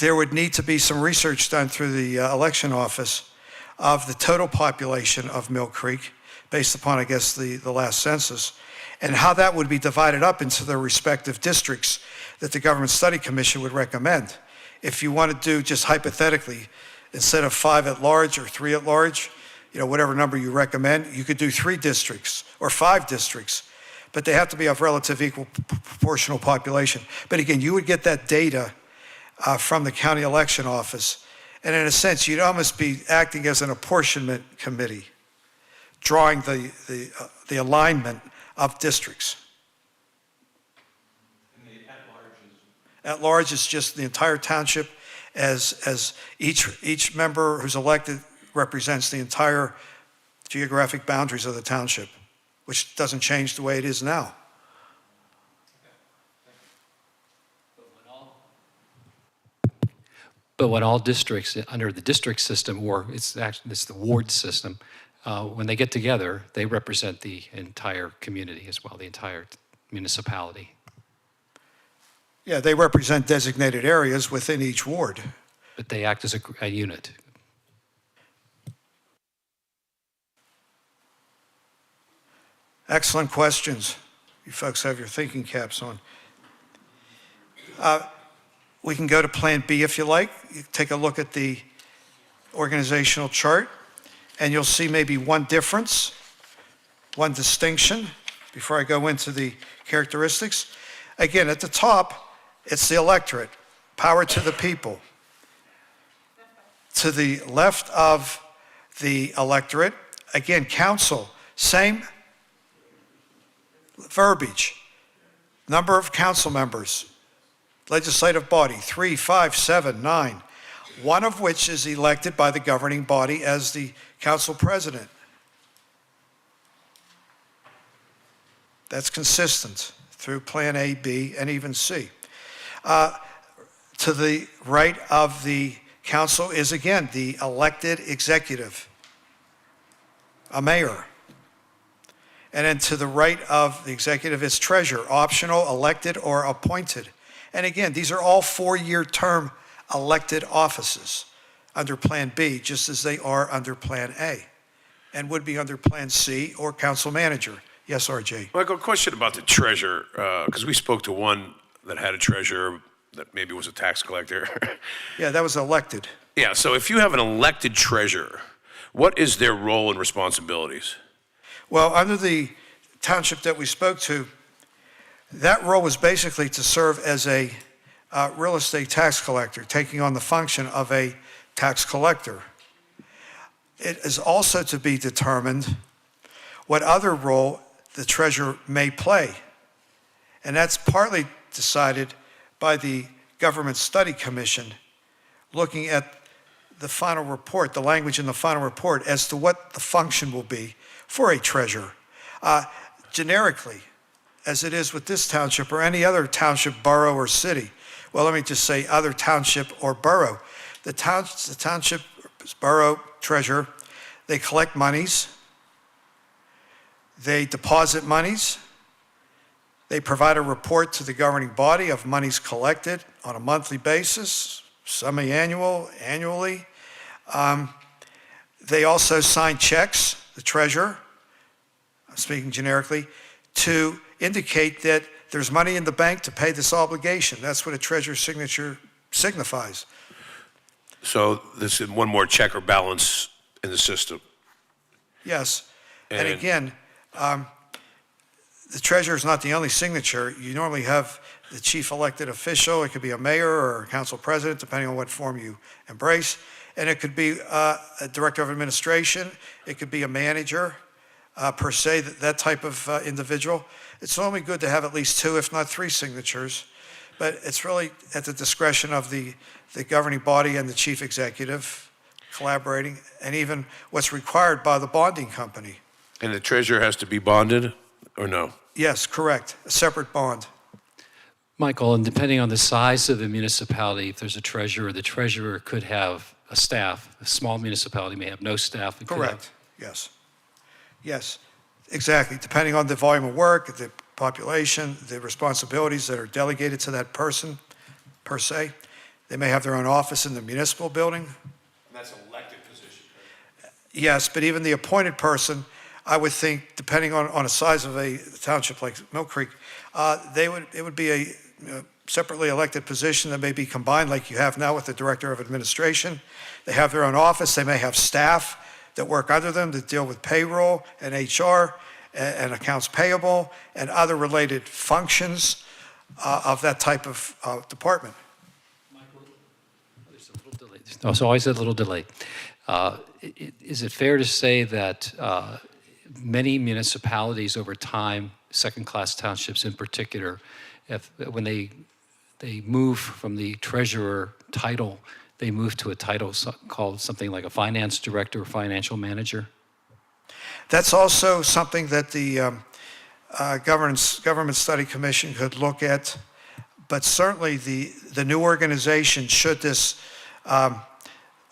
there would need to be some research done through the election office of the total population of Mill Creek, based upon, I guess, the last census, and how that would be divided up into their respective districts that the Government Study Commission would recommend. If you want to do just hypothetically, instead of 5 at large or 3 at large, whatever number you recommend, you could do 3 districts or 5 districts, but they have to be of relative equal proportional population. But again, you would get that data from the county election office, and in a sense, you'd almost be acting as an apportionment committee, drawing the alignment of districts. And the at-large is? At-large is just the entire township, as each member who's elected represents the entire geographic boundaries of the township, which doesn't change the way it is now. But when all districts under the district system, or it's the ward system, when they get together, they represent the entire community as well, the entire municipality. Yeah, they represent designated areas within each ward. But they act as a unit. Excellent questions. You folks have your thinking caps on. We can go to Plan B if you like. You take a look at the organizational chart, and you'll see maybe one difference, one distinction, before I go into the characteristics. Again, at the top, it's the electorate, power to the people. To the left of the electorate, again, council, same verbiage, number of council members, legislative body, 3, 5, 7, 9, one of which is elected by the governing body as the council president. That's consistent through Plan A, B, and even C. To the right of the council is, again, the elected executive, a mayor. And then to the right of the executive is treasurer, optional, elected, or appointed. And again, these are all 4-year term elected offices under Plan B, just as they are under Plan A, and would be under Plan C or council manager. Yes, RJ? Michael, a question about the treasurer, because we spoke to one that had a treasurer that maybe was a tax collector. Yeah, that was elected. Yeah, so if you have an elected treasurer, what is their role and responsibilities? Well, under the township that we spoke to, That role was basically to serve as a real estate tax collector, taking on the function of a tax collector. It is also to be determined what other role the treasurer may play. And that's partly decided by the Government Study Commission, looking at the final report, the language in the final report, as to what the function will be for a treasurer. Generically, as it is with this township or any other township, borough, or city. Well, let me just say other township or borough. The township, borough treasurer, they collect monies, they deposit monies, they provide a report to the governing body of monies collected on a monthly basis, semi-annual, annually. They also sign checks, the treasurer, I'm speaking generically, to indicate that there's money in the bank to pay this obligation. That's what a treasurer's signature signifies. So this is one more check or balance in the system. Yes. And And- again, the treasurer is not the only signature. You normally have the chief elected official. It could be a mayor or a council president, depending on what form you embrace. And it could be a director of administration. It could be a manager, per se, that type of individual. It's normally good to have at least two, if not three signatures. But it's really at the discretion of the governing body and the chief executive collaborating, and even what's required by the bonding company. And the treasurer has to be bonded, or no? Yes, correct, a separate bond. Michael, and depending on the size of the municipality, if there's a treasurer, the treasurer could have a staff. A small municipality may have no staff. It could have- Correct, yes. Yes, exactly, depending on the volume of work, the population, the responsibilities that are delegated to that person, per se. They may have their own office in the municipal building. That's an elected position. Yes, but even the appointed person, I would think, depending on the size of a township like Mill Creek, it would be a separately elected position that may be combined like you have now with the director of administration. They have their own office. They may have staff that work under them that deal with payroll and HR and accounts payable and other related functions of that type of department. There's a little delay. There's always a little delay. Is it fair to say that many municipalities over time, second-class townships in particular, when they move from the treasurer title, they move to a title called something like a finance director or financial manager? That's also something that the Government Study Commission could look at, but certainly the new organization, should this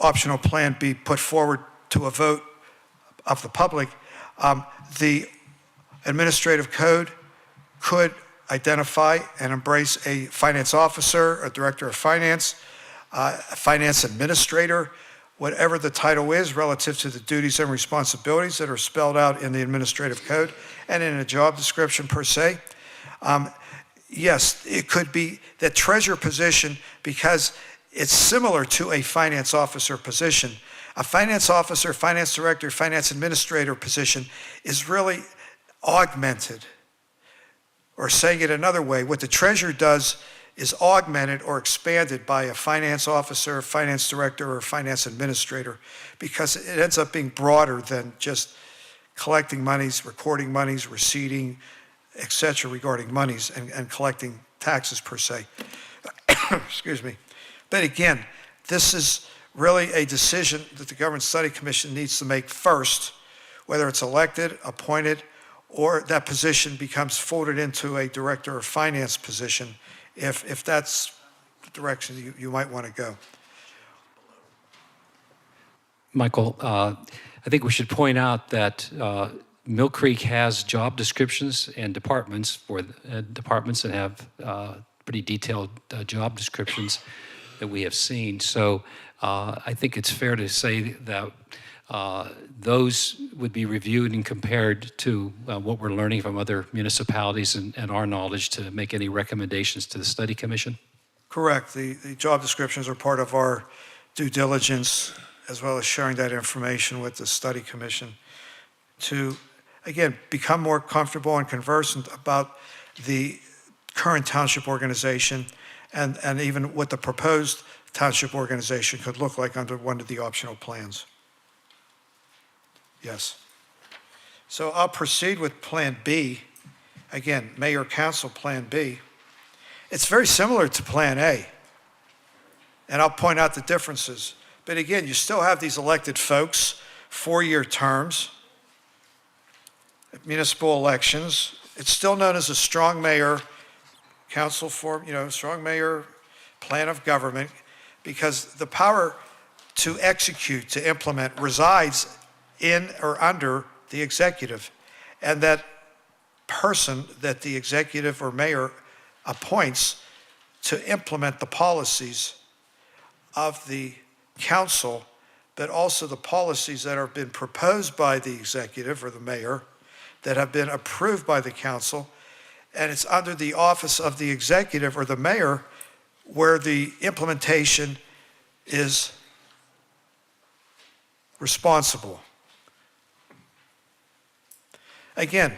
optional plan be put forward to a vote of the public, the administrative code could identify and embrace a finance officer, a director of finance, a finance administrator, whatever the title is relative to the duties and responsibilities that are spelled out in the administrative code and in a job description per se. Yes, it could be that treasurer position because it's similar to a finance officer position. A finance officer, finance director, finance administrator position is really augmented. Or saying it another way, what the treasurer does is augmented or expanded by a finance officer, finance director, or finance administrator, because it ends up being broader than just collecting monies, recording monies, receipting, et cetera, regarding monies and collecting taxes per se. Excuse me. But again, this is really a decision that the Government Study Commission needs to make first, whether it's elected, appointed, or that position becomes folded into a director of finance position, if that's the direction you might want to go. Michael, I think we should point out that Mill Creek has job descriptions and departments for departments that have pretty detailed job descriptions that we have seen. So I think it's fair to say that those would be reviewed and compared to what we're learning from other municipalities and our knowledge to make any recommendations to the study commission? Correct. The job descriptions are part of our due diligence, as well as sharing that information with the study commission to, again, become more comfortable and conversant about the current township organization and even what the proposed township organization could look like under one of the optional plans. Yes. So I'll proceed with Plan B. Again, Mayor Council Plan B. It's very similar to Plan A, and I'll point out the differences. But again, you still have these elected folks, 4-year terms, municipal elections. It's still known as a strong mayor, council form, strong mayor, plan of government, because the power to execute, to implement resides in or under the executive. And that person that the executive or mayor appoints to implement the policies of the council, but also the policies that have been proposed by the executive or the mayor that have been approved by the council, and it's under the office of the executive or the mayor where the implementation is responsible. Again,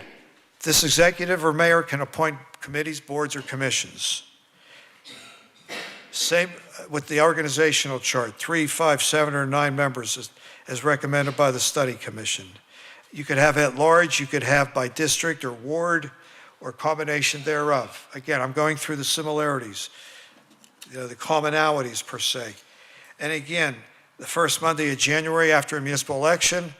this executive or mayor can appoint committees, boards, or commissions. Same with the organizational chart, 3, 5, 7, or 9 members as recommended by the study commission. You could have at large, you could have by district or ward or combination thereof. Again, I'm going through the similarities, the commonalities per se. And again, the first Monday of January after a municipal election,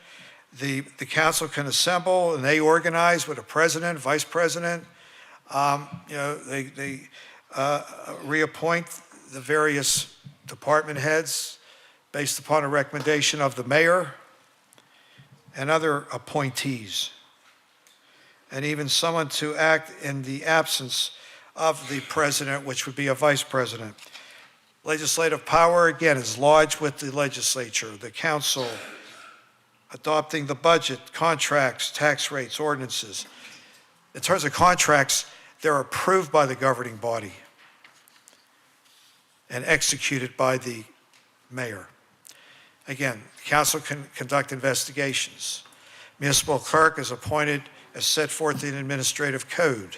the council can assemble and they organize with a president, vice president. They reappoint the various department heads based upon a recommendation of the mayor and other appointees, and even someone to act in the absence of the president, which would be a vice president. Legislative power, again, is lodged with the legislature, the council, adopting the budget, contracts, tax rates, ordinances. In terms of contracts, they're approved by the governing body and executed by the mayor. Again, the council can conduct investigations. Municipal clerk is appointed as set forth in administrative code.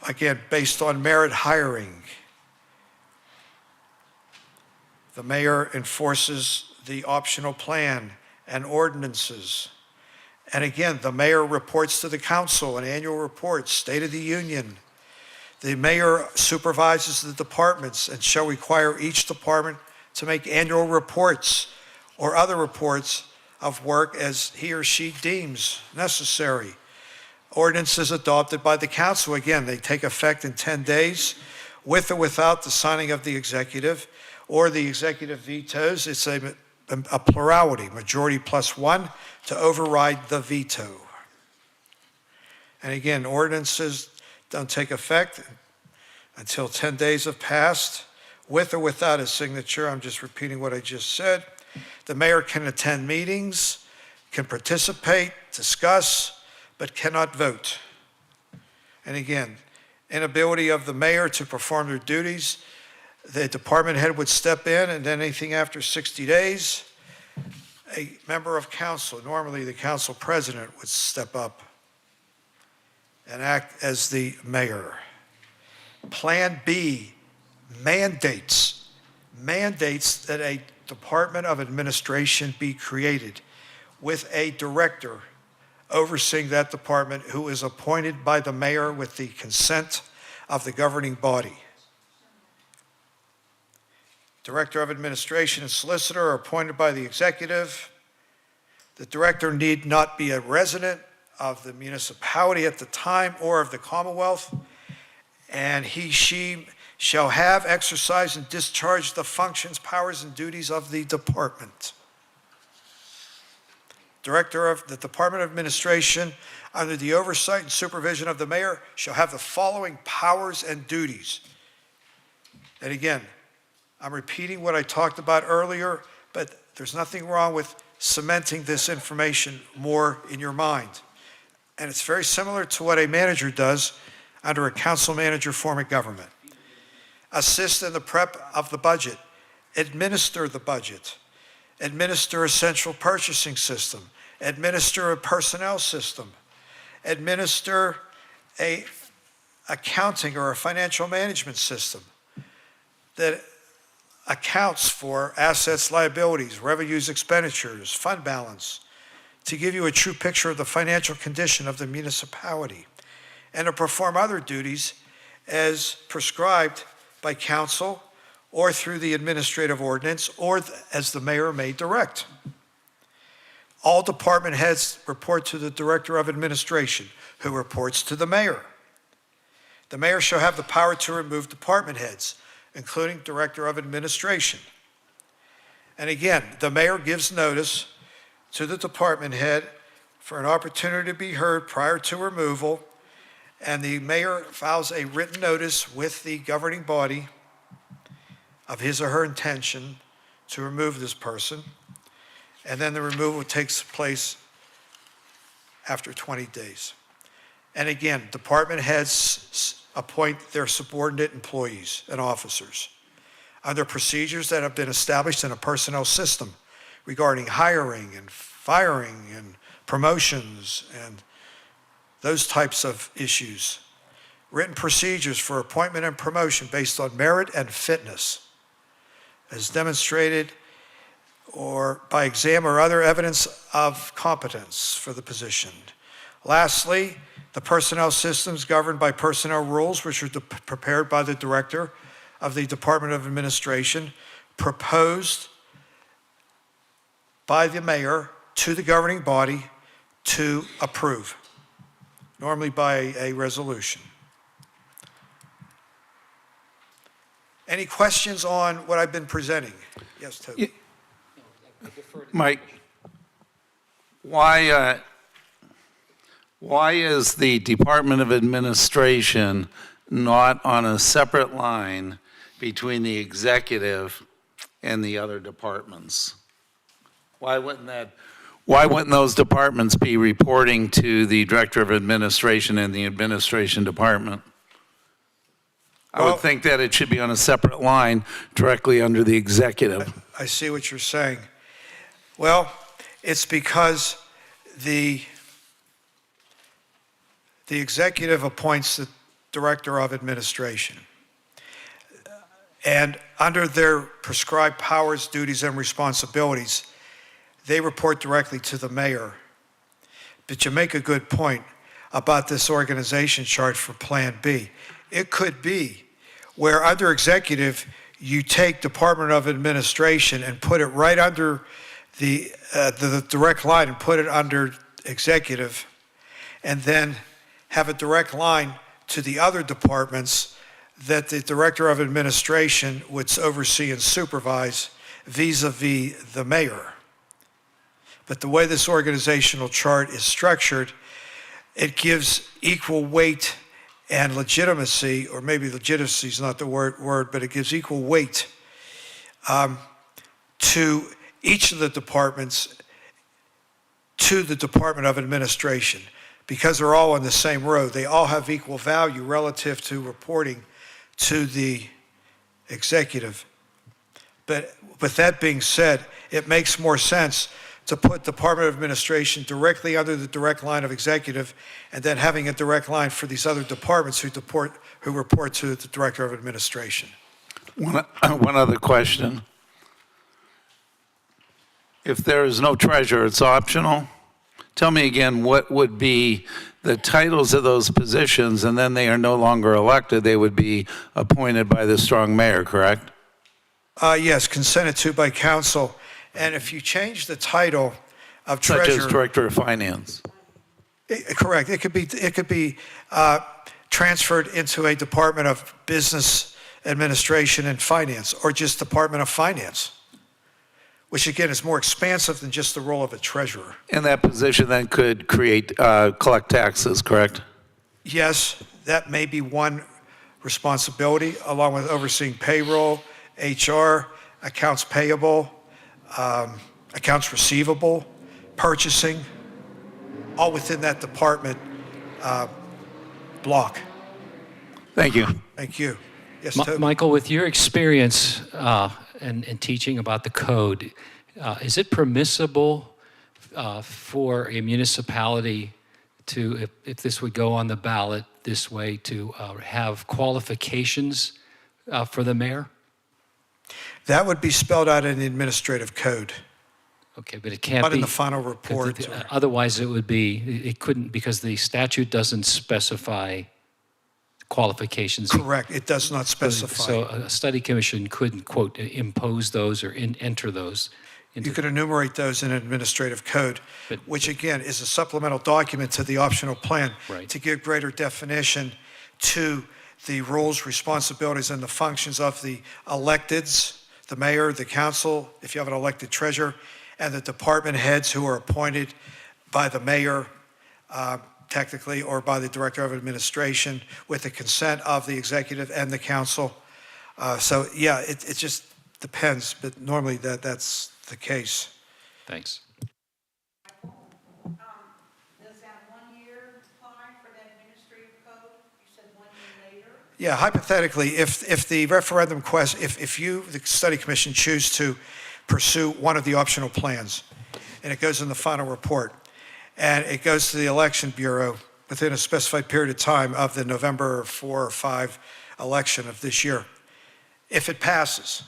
Again, based on merit hiring. The mayor enforces the optional plan and ordinances. And again, the mayor reports to the council an annual report, State of the Union. The mayor supervises the departments and shall require each department to make annual reports or other reports of work as he or she deems necessary. Ordinances adopted by the council, again, they take effect in 10 days with or without the signing of the executive or the executive vetoes. It's a plurality, majority plus 1, to override the veto. And again, ordinances don't take effect until 10 days have passed, with or without a signature. I'm just repeating what I just said. The mayor can attend meetings, can participate, discuss, but cannot vote. And again, inability of the mayor to perform their duties, the department head would step in, and then anything after 60 days, a member of council, normally the council president, would step up and act as the mayor. Plan B mandates that a Department of Administration be created with a director overseeing that department who is appointed by the mayor with the consent of the governing body. Director of Administration and solicitor are appointed by the executive. The director need not be a resident of the municipality at the time or of the Commonwealth, and she shall have, exercise, and discharge the functions, powers, and duties of the department. Director of the Department of Administration, under the oversight and supervision of the mayor, shall have the following powers and duties. And again, I'm repeating what I talked about earlier, but there's nothing wrong with cementing this information more in your mind. And it's very similar to what a manager does under a council manager form of government. Assist in the prep of the budget, administer the budget, administer a central purchasing system, administer a personnel system, administer a accounting or a financial management system that accounts for assets, liabilities, revenues, expenditures, fund balance, to give you a true picture of the financial condition of the municipality, and to perform other duties as prescribed by council or through the administrative ordinance or as the mayor may direct. All department heads report to the Director of Administration, who reports to the mayor. The mayor shall have the power to remove department heads, including Director of Administration. And again, the mayor gives notice to the department head for an opportunity to be heard prior to removal, and the mayor files a written notice with the governing body of his or her intention to remove this person, and then the removal takes place after 20 days. And again, department heads appoint their subordinate employees and officers under procedures that have been established in a personnel system regarding hiring and firing and promotions and those types of issues. Written procedures for appointment and promotion based on merit and fitness as demonstrated or by exam or other evidence of competence for the position. Lastly, the personnel systems governed by personnel rules, which are prepared by the Director of the Department of Administration, proposed by the mayor to the governing body to approve, normally by a resolution. Any questions on what I've been presenting? Yes, Toby. Mike, why is the Department of Administration not on a separate line between the executive and the other departments? Why wouldn't those departments be reporting to the Director of Administration and the Administration Department? I Well- would think that it should be on a separate line directly under the executive. I see what you're saying. Well, it's because the executive appoints the Director of Administration. And under their prescribed powers, duties, and responsibilities, they report directly to the mayor. But you make a good point about this organization chart for Plan B. It could be where under executive, you take Department of Administration and put it right under the direct line and put it under executive, and then have a direct line to the other departments that the Director of Administration would oversee and supervise vis-a-vis the mayor. But the way this organizational chart is structured, it gives equal weight and legitimacy, or maybe legitimacy is not the word, but it gives equal weight to each of the departments, to the Department of Administration. Because they're all on the same road, they all have equal value relative to reporting to the executive. But with that being said, it makes more sense to put Department of Administration directly under the direct line of executive, and then having a direct line for these other departments who report to the Director of Administration. One other question. If there is no treasurer, it's optional. Tell me again, what would be the titles of those positions, and then they are no longer elected, they would be appointed by the strong mayor, correct? Yes, consented to by council. And if you change the title of treasurer. Such as Director of Finance. Correct. It could be transferred into a Department of Business Administration and Finance, or just Department of Finance, which again is more expansive than just the role of a treasurer. And that position then could collect taxes, correct? Yes, that may be one responsibility, along with overseeing payroll, HR, accounts payable, accounts receivable, purchasing, all within that department block. Thank you. Thank you. Yes, Toby? Michael, with your experience in teaching about the code, is it permissible for a municipality to, if this would go on the ballot, this way to have qualifications for the mayor? That would be spelled out in the administrative code, Okay, but it can't not be. in the final report. Otherwise, it couldn't, because the statute doesn't specify qualifications. Correct, it does not So specify. a study commission couldn't, quote, impose those or enter those into. You could enumerate those in an administrative code, But- which again is a supplemental document to the optional plan Right. to give greater definition to the roles, responsibilities, and the functions of the electeds, the mayor, the council, if you have an elected treasurer, and the department heads who are appointed by the mayor, technically, or by the director of administration with the consent of the executive and the council. So, yeah, it just depends, but normally that's the case. Thanks. Does that 1 year apply for that administrative code? You said 1 year later? Yeah, hypothetically, if the referendum if you, the study commission, choose to pursue one of the optional plans, and it goes in the final report, and it goes to the election bureau within a specified period of time of the November 4 or 5 election of this year, if it passes,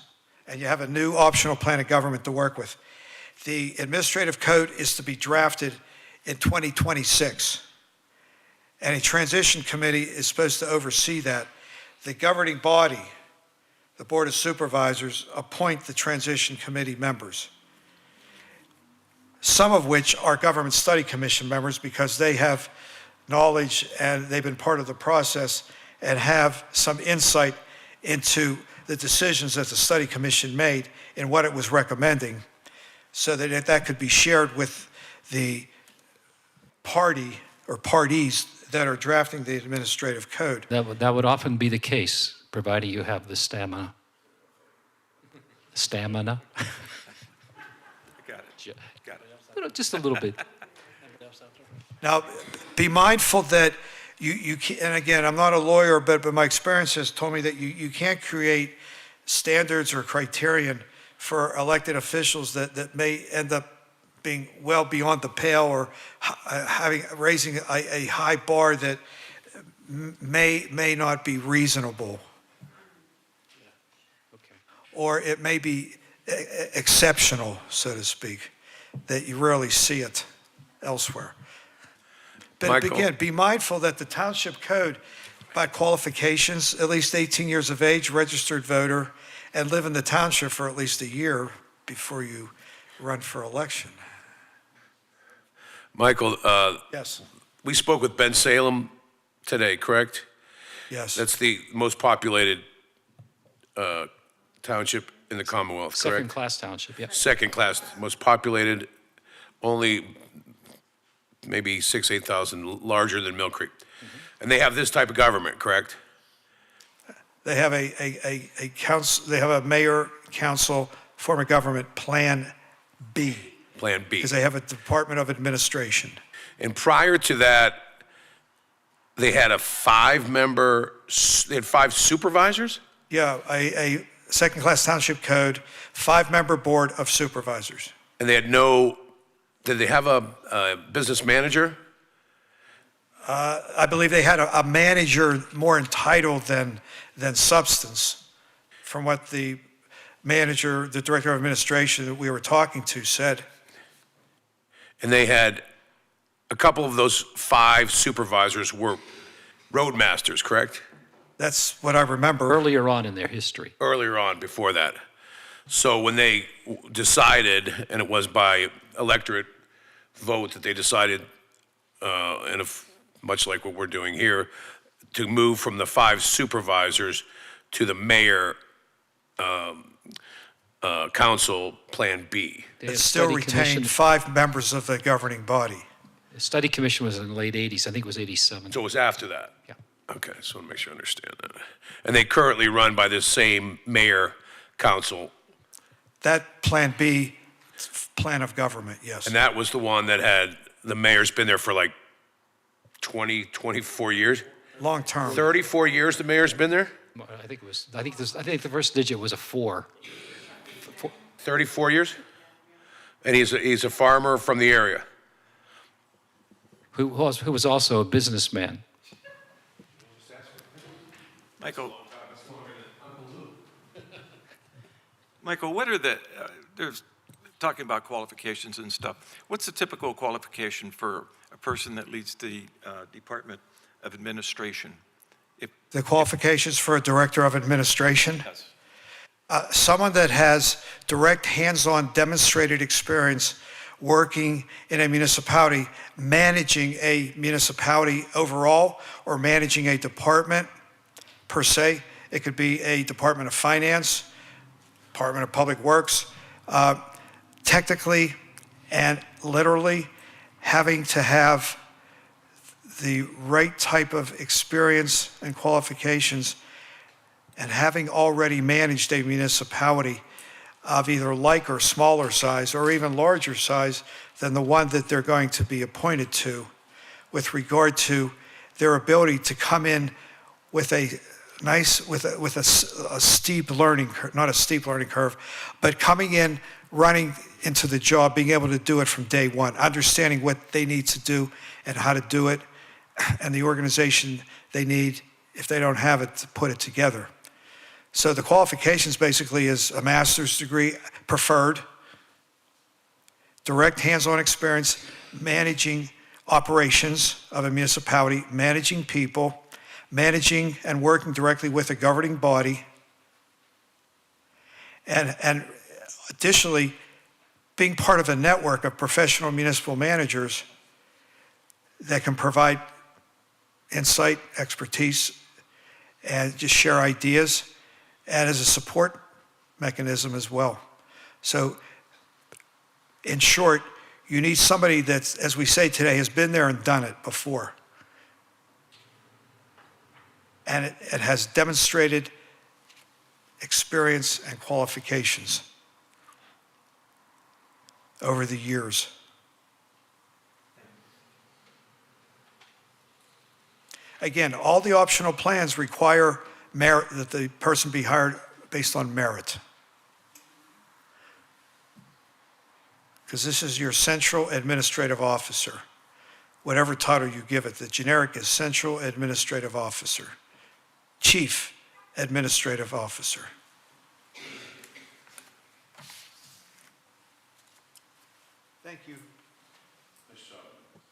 and you have a new optional plan of government to work with, the administrative code is to be drafted in 2026. And a transition committee is supposed to oversee that. The governing body, the Board of Supervisors, appoint the transition committee members, some of which are Government Study Commission members because they have knowledge and they've been part of the process and have some insight into the decisions that the study commission made and what it was recommending, so that that could be shared with the party or parties that are drafting the administrative code. That would often be the case, provided you have the stamina. Stamina? Got it. Got it. Just a little bit. Now, be mindful that you can, and again, I'm not a lawyer, but my experience has told me that you can't create standards or criterion for elected officials that may end up being well beyond the pale or raising a high bar that may not be reasonable. Or it may be exceptional, so to speak, that you rarely see it elsewhere. But Michael? again, be mindful that the township code, by qualifications, at least 18 years of age, registered voter, and live in the township for at least a year before you run for election. Michael, Yes, we spoke with Ben Salem today, correct? yes. That's the most populated township in the Commonwealth, correct? Second-class township, yeah. Second class, most populated, only maybe 8,000 larger than Mill Creek. And they have this type of government, correct? They have a council, they have a mayor, council, form of government, Plan B, Plan B. because they have a Department of Administration. And prior to that, they had they had 5 supervisors? Yeah, a second-class township code, 5-member board of supervisors. And they had did they have a business manager? I believe they had a manager more entitled than substance, from what the manager, the director of administration that we were talking to said. And they had, a couple of those 5 supervisors were roadmasters, correct? That's what I remember. Earlier on in their history. Earlier on, before that. So when they decided, and it was by electorate vote that they decided, much like what we're doing here, to move from the 5 supervisors to the mayor council Plan B. They had It still study retained commission. 5 members of the governing body. The study commission was in the late 80s. I think it was 87. So it was after that? Yeah. Okay, so I want to make sure I understand that. And they currently run by this same mayor council, That Plan B, plan of government, yes. and that was the one that had, the mayor's been there for like 24 years? Long term. 34 years the mayor's been there? I think it was. I think the first digit was a 4. 34 years? And he's a farmer from the area. Who was also a businessman. Michael. Michael, what are there's talking about qualifications and stuff. What's the typical qualification for a person that leads the Department of Administration? The qualifications for a director of administration? Yes. Someone that has direct hands-on demonstrated experience working in a municipality, managing a municipality overall, or managing a department per se. It could be a Department of Finance, Department of Public Works. Technically and literally having to have the right type of experience and qualifications, and having already managed a municipality of either like or smaller size or even larger size than the one that they're going to be appointed to, with regard to their ability to come in with a steep learning curve, not a steep learning curve, but coming in, running into the job, being able to do it from day one, understanding what they need to do and how to do it, and the organization they need, if they don't have it, to put it together. So the qualifications basically is a master's degree, preferred, direct hands-on experience managing operations of a municipality, managing people, managing and working directly with a governing body, and additionally, being part of a network of professional municipal managers that can provide insight, expertise, and just share ideas, and as a support mechanism as well. So, in short, you need somebody that, as we say today, has been there and done it before. And it has demonstrated experience and qualifications over the years. Again, all the optional plans require merit, that the person be hired based on merit. Because this is your central administrative officer, whatever title you give it. The generic is central administrative officer, chief administrative officer. Thank you.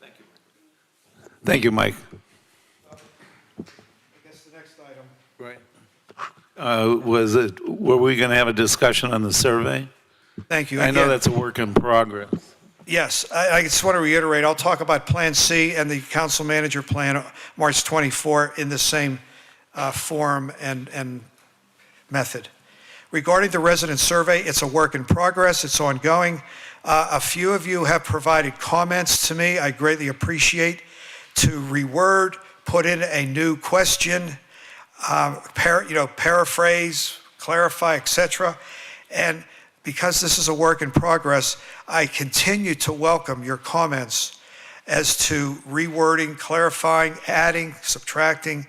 Thank you. Thank you, Mike. I guess the next item. Right. Were we going to have a discussion on the survey? Thank you. I know Again, that's a work in progress. yes, I just want to reiterate, I'll talk about Plan C and the council manager plan, March 24, in the same form and method. Regarding the resident survey, it's a work in progress, it's ongoing. A few of you have provided comments to me, I greatly appreciate, to reword, put in a new question, paraphrase, clarify, etc. And because this is a work in progress, I continue to welcome your comments as to rewording, clarifying, adding, subtracting,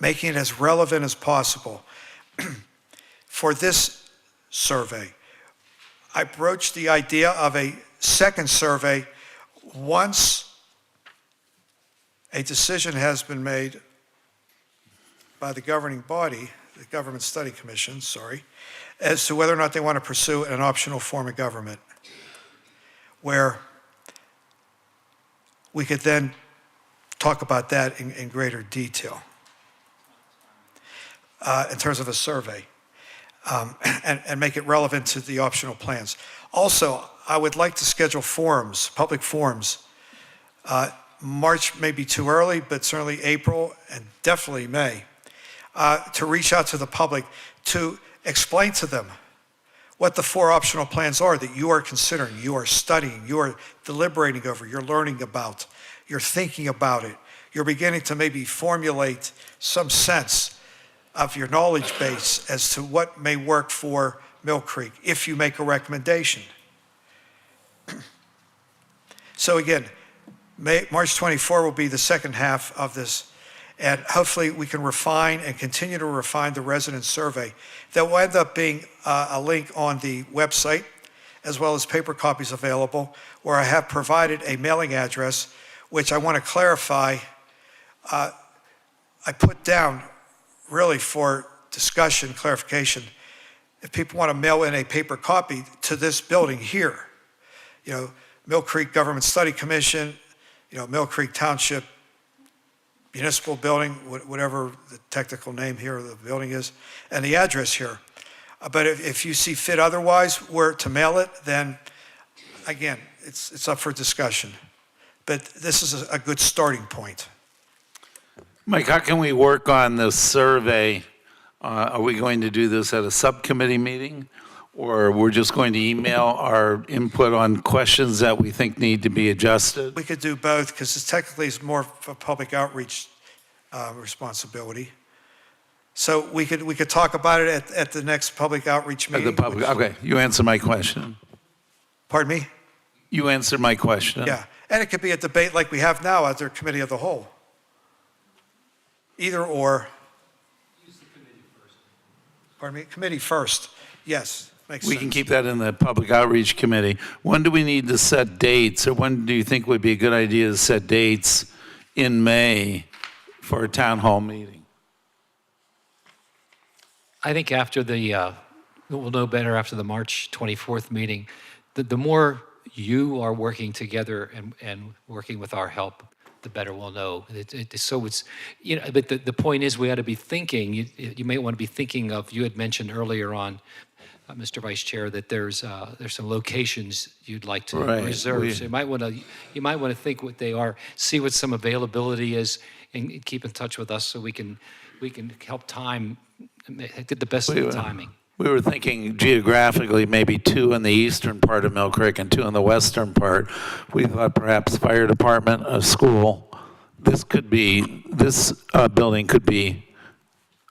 making it as relevant as possible. For this survey, I broached the idea of a second survey once a decision has been made by the governing body, the Government Study Commission, as to whether or not they want to pursue an optional form of government, where we could then talk about that in greater detail in terms of a survey, and make it relevant to the optional plans. Also, I would like to schedule forums, public forums. March may be too early, but certainly April and definitely May, to reach out to the public, to explain to them what the 4 optional plans are that you are considering, you are studying, you are deliberating over, you're learning about, you're thinking about it, you're beginning to maybe formulate some sense of your knowledge base as to what may work for Mill Creek if you make a recommendation. So again, March 24 will be the second half of this, and hopefully we can refine and continue to refine the resident survey. That will end up being a link on the website, as well as paper copies available, where I have provided a mailing address, which I want to clarify. I put down really for discussion, clarification, if people want to mail in a paper copy to this building here, Mill Creek Government Study Commission, Mill Creek Township Municipal Building, whatever the technical name here of the building is, and the address here. But if you see fit otherwise where to mail it, then again, it's up for discussion. But this is a good starting point. Mike, how can we work on this survey? Are we going to do this at a subcommittee meeting? Or we're just going to email our input on questions that we think need to be adjusted? We could do both because technically it's more of a public outreach responsibility. So we could talk about it at the next public outreach At meeting. the public, okay, you answer my question. Pardon me? You answered my question. Yeah, and it could be a debate like we have now at their committee of the whole. Either or. Use the committee first. Pardon me? Committee first. Yes, makes sense. We can keep that in the public outreach committee. When do we need to set dates, or when do you think would be a good idea to set dates in May for a town hall meeting? I think after we'll know better after the March 24th meeting. The more you are working together and working with our help, the better we'll know. But the point is we ought to be thinking, you may want to be thinking of, you had mentioned earlier on, Mr. Vice Chair, that there's some locations you'd like to reserve. So you might want to think what they are, see what some availability is, and keep in touch with us so we can help get the best of the timing. We were thinking geographically, maybe 2 in the eastern part of Mill Creek and 2 in the western part. We thought perhaps fire department, a school. This building could be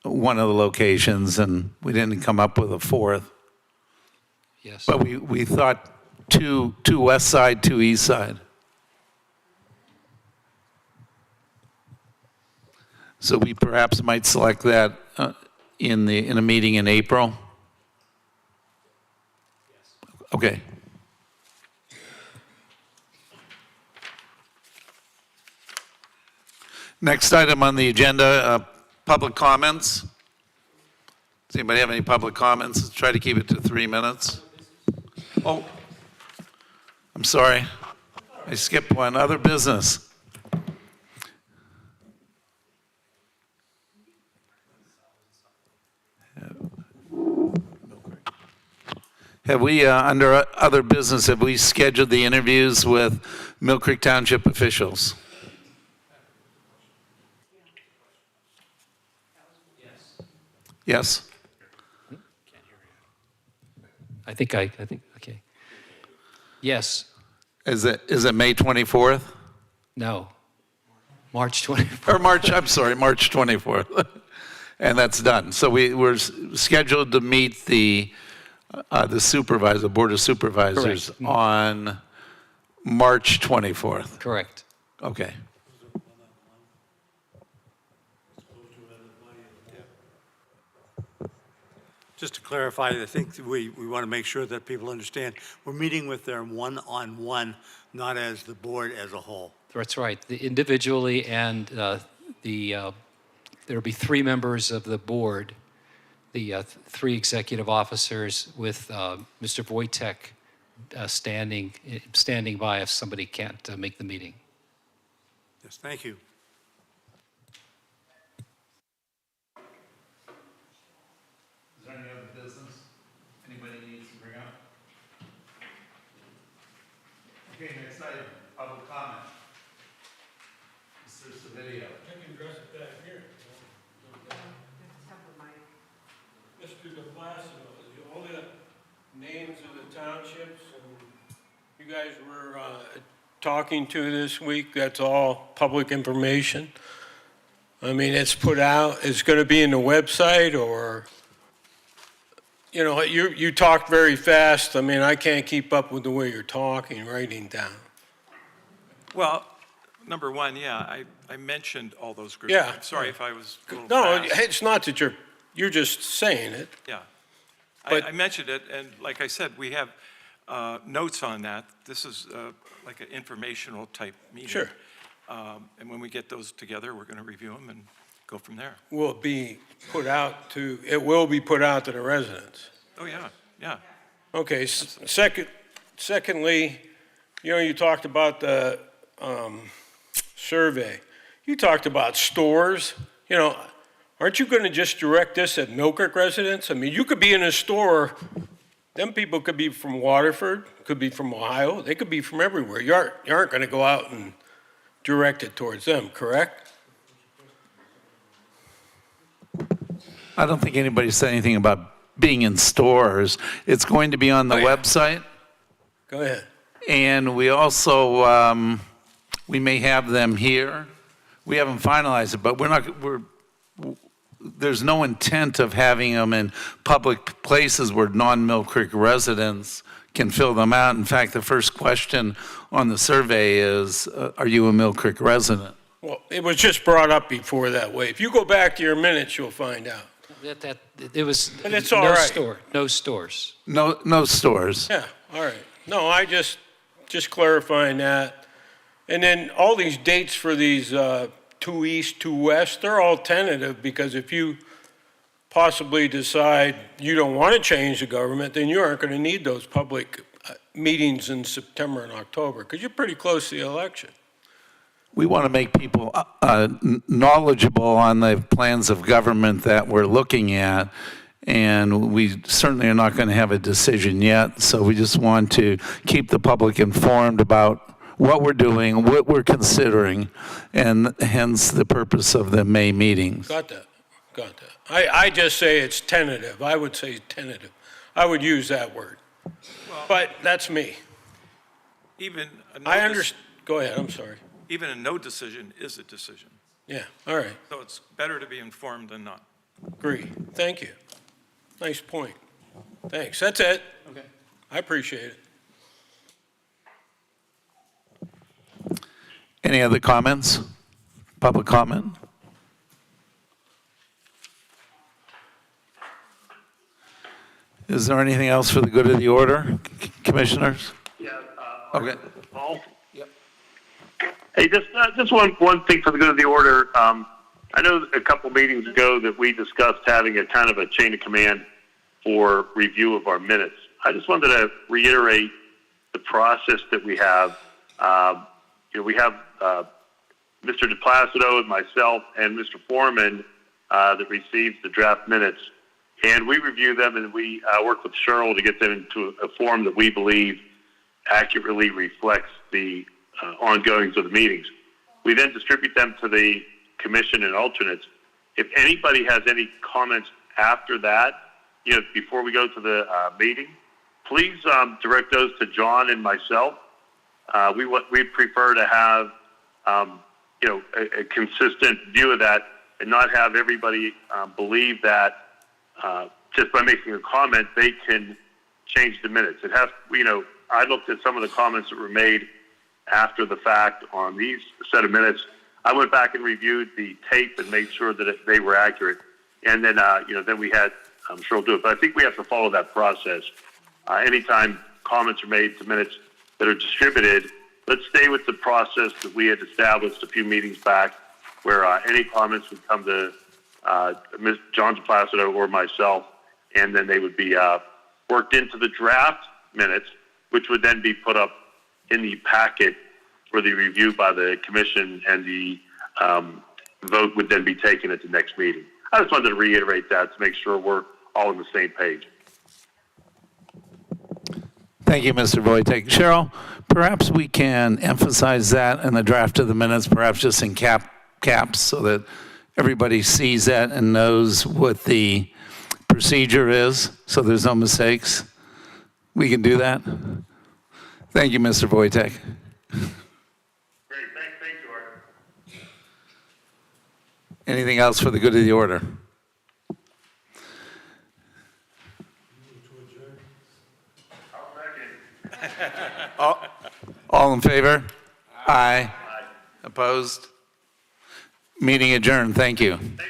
one of the locations, and we didn't come up with a 4th. Yes. But we thought 2 west side, 2 east side. So we perhaps might select that in a meeting in April. Okay. Next item on the agenda, public comments. Does anybody have any public comments? Let's try to keep it to 3 minutes. Oh, I'm sorry. I skipped one. Other business. Have we, under other business, have we scheduled the interviews with Mill Creek Township officials? Yes? I think, okay. Yes, Is it May 24th? no. March 24th. Or March 24th. And that's done. So we're scheduled to meet the Board of Supervisors Correct. on March 24th. Correct. Okay. Just to clarify, I think we want to make sure that people understand, we're meeting with them one-on-one, not as the board as a whole. That's right. Individually, and there'll be 3 members of the board, the 3 executive officers with Mr. Wojtek standing by if somebody can't make the meeting. Yes, thank you. Is there any other business anybody needs to bring up? Okay, next item, public comment. Mr. Savidio. I can address it back here. Mr. De Placido, all the names of the townships and you guys were talking to this week, that's all public information. I mean, it's put out, it's going to be in the website or, you talk very fast. I mean, I can't keep up with the way you're talking, writing down. Well, number one, yeah, I mentioned all those groups. Yeah. I'm sorry if I was a little No, fast. it's not that you're just saying it. Yeah. But- I mentioned it, and like I said, we have notes on that. This is like an informational type meeting. Sure. And when we get those together, we're going to review them and go from there. will be put out to, it will be put out to the residents. Oh, yeah, yeah. Okay, secondly, you know, you talked about the survey. You talked about stores, you know, aren't you going to just direct this at Mill Creek residents? I mean, you could be in a store, them people could be from Waterford, could be from Ohio, they could be from everywhere. You aren't going to go out and direct it towards them, correct? I don't think anybody said anything about being in stores. It's going to be on the Oh, yeah. website. Go ahead. And we also, we may have them here. We haven't finalized it, but there's no intent of having them in public places where non-Mill Creek residents can fill them out. In fact, the first question on the survey is, are you a Mill Creek resident? Well, it was just brought up before that way. If you go back to your minutes, you'll find out. It was But it's all right. no stores. No stores. Yeah, all right. No, I just clarifying that. And then all these dates for these 2 East, 2 West, they're all tentative, because if you possibly decide you don't want to change the government, then you aren't going to need those public meetings in September and October, because you're pretty close to the election. We want to make people knowledgeable on the plans of government that we're looking at, and we certainly are not going to have a decision yet, so we just want to keep the public informed about what we're doing, what we're considering, and hence the purpose of the May meetings. Got that. I just say it's tentative. I would say tentative. I would use that word. But that's me. Even a I no, understand. Go ahead, I'm sorry. even a no decision is a decision. Yeah, all right. So it's better to be informed than not. Agree. Thank you. Nice point. Thanks. That's it. Okay. I appreciate it. Any other comments? Public comment? Is there anything else for the good of the order, commissioners? Yeah. Okay. Paul? Yep. Hey, just one thing for the good of the order. I know a couple meetings ago that we discussed having a kind of a chain of command for review of our minutes. I just wanted to reiterate the process that we have. We have Mr. DePlacido and myself and Mr. Foreman that receives the draft minutes, and we review them, and we work with Cheryl to get them into a form that we believe accurately reflects the ongoings of the meetings. We then distribute them to the commission and alternates. If anybody has any comments after that, before we go to the meeting, please direct those to John and myself. We'd prefer to have a consistent view of that, and not have everybody believe that just by making a comment they can change the minutes. It has, I looked at some of the comments that were made after the fact on these set of minutes. I went back and reviewed the tape and made sure that they were accurate, and then then we had Cheryl do it. But I think we have to follow that process. Anytime comments are made to minutes that are distributed, let's stay with the process that we had established a few meetings back, where any comments would come to Ms. John DePlacido or myself, and then they would be worked into the draft minutes, which would then be put up in the packet for the review by the commission, and the vote would then be taken at the next meeting. I just wanted to reiterate that to make sure we're all on the same page. Thank you, Mr. Wojtek. Cheryl, perhaps we can emphasize that in the draft of the minutes, perhaps just in caps, so that everybody sees that and knows what the procedure is, so there's no mistakes. We can do that? Thank you, Mr. Wojtek. Great, thank you, Art. Anything else for the good of the order? All in favor? Aye. Opposed? Meeting adjourned. Thank you. Thank you.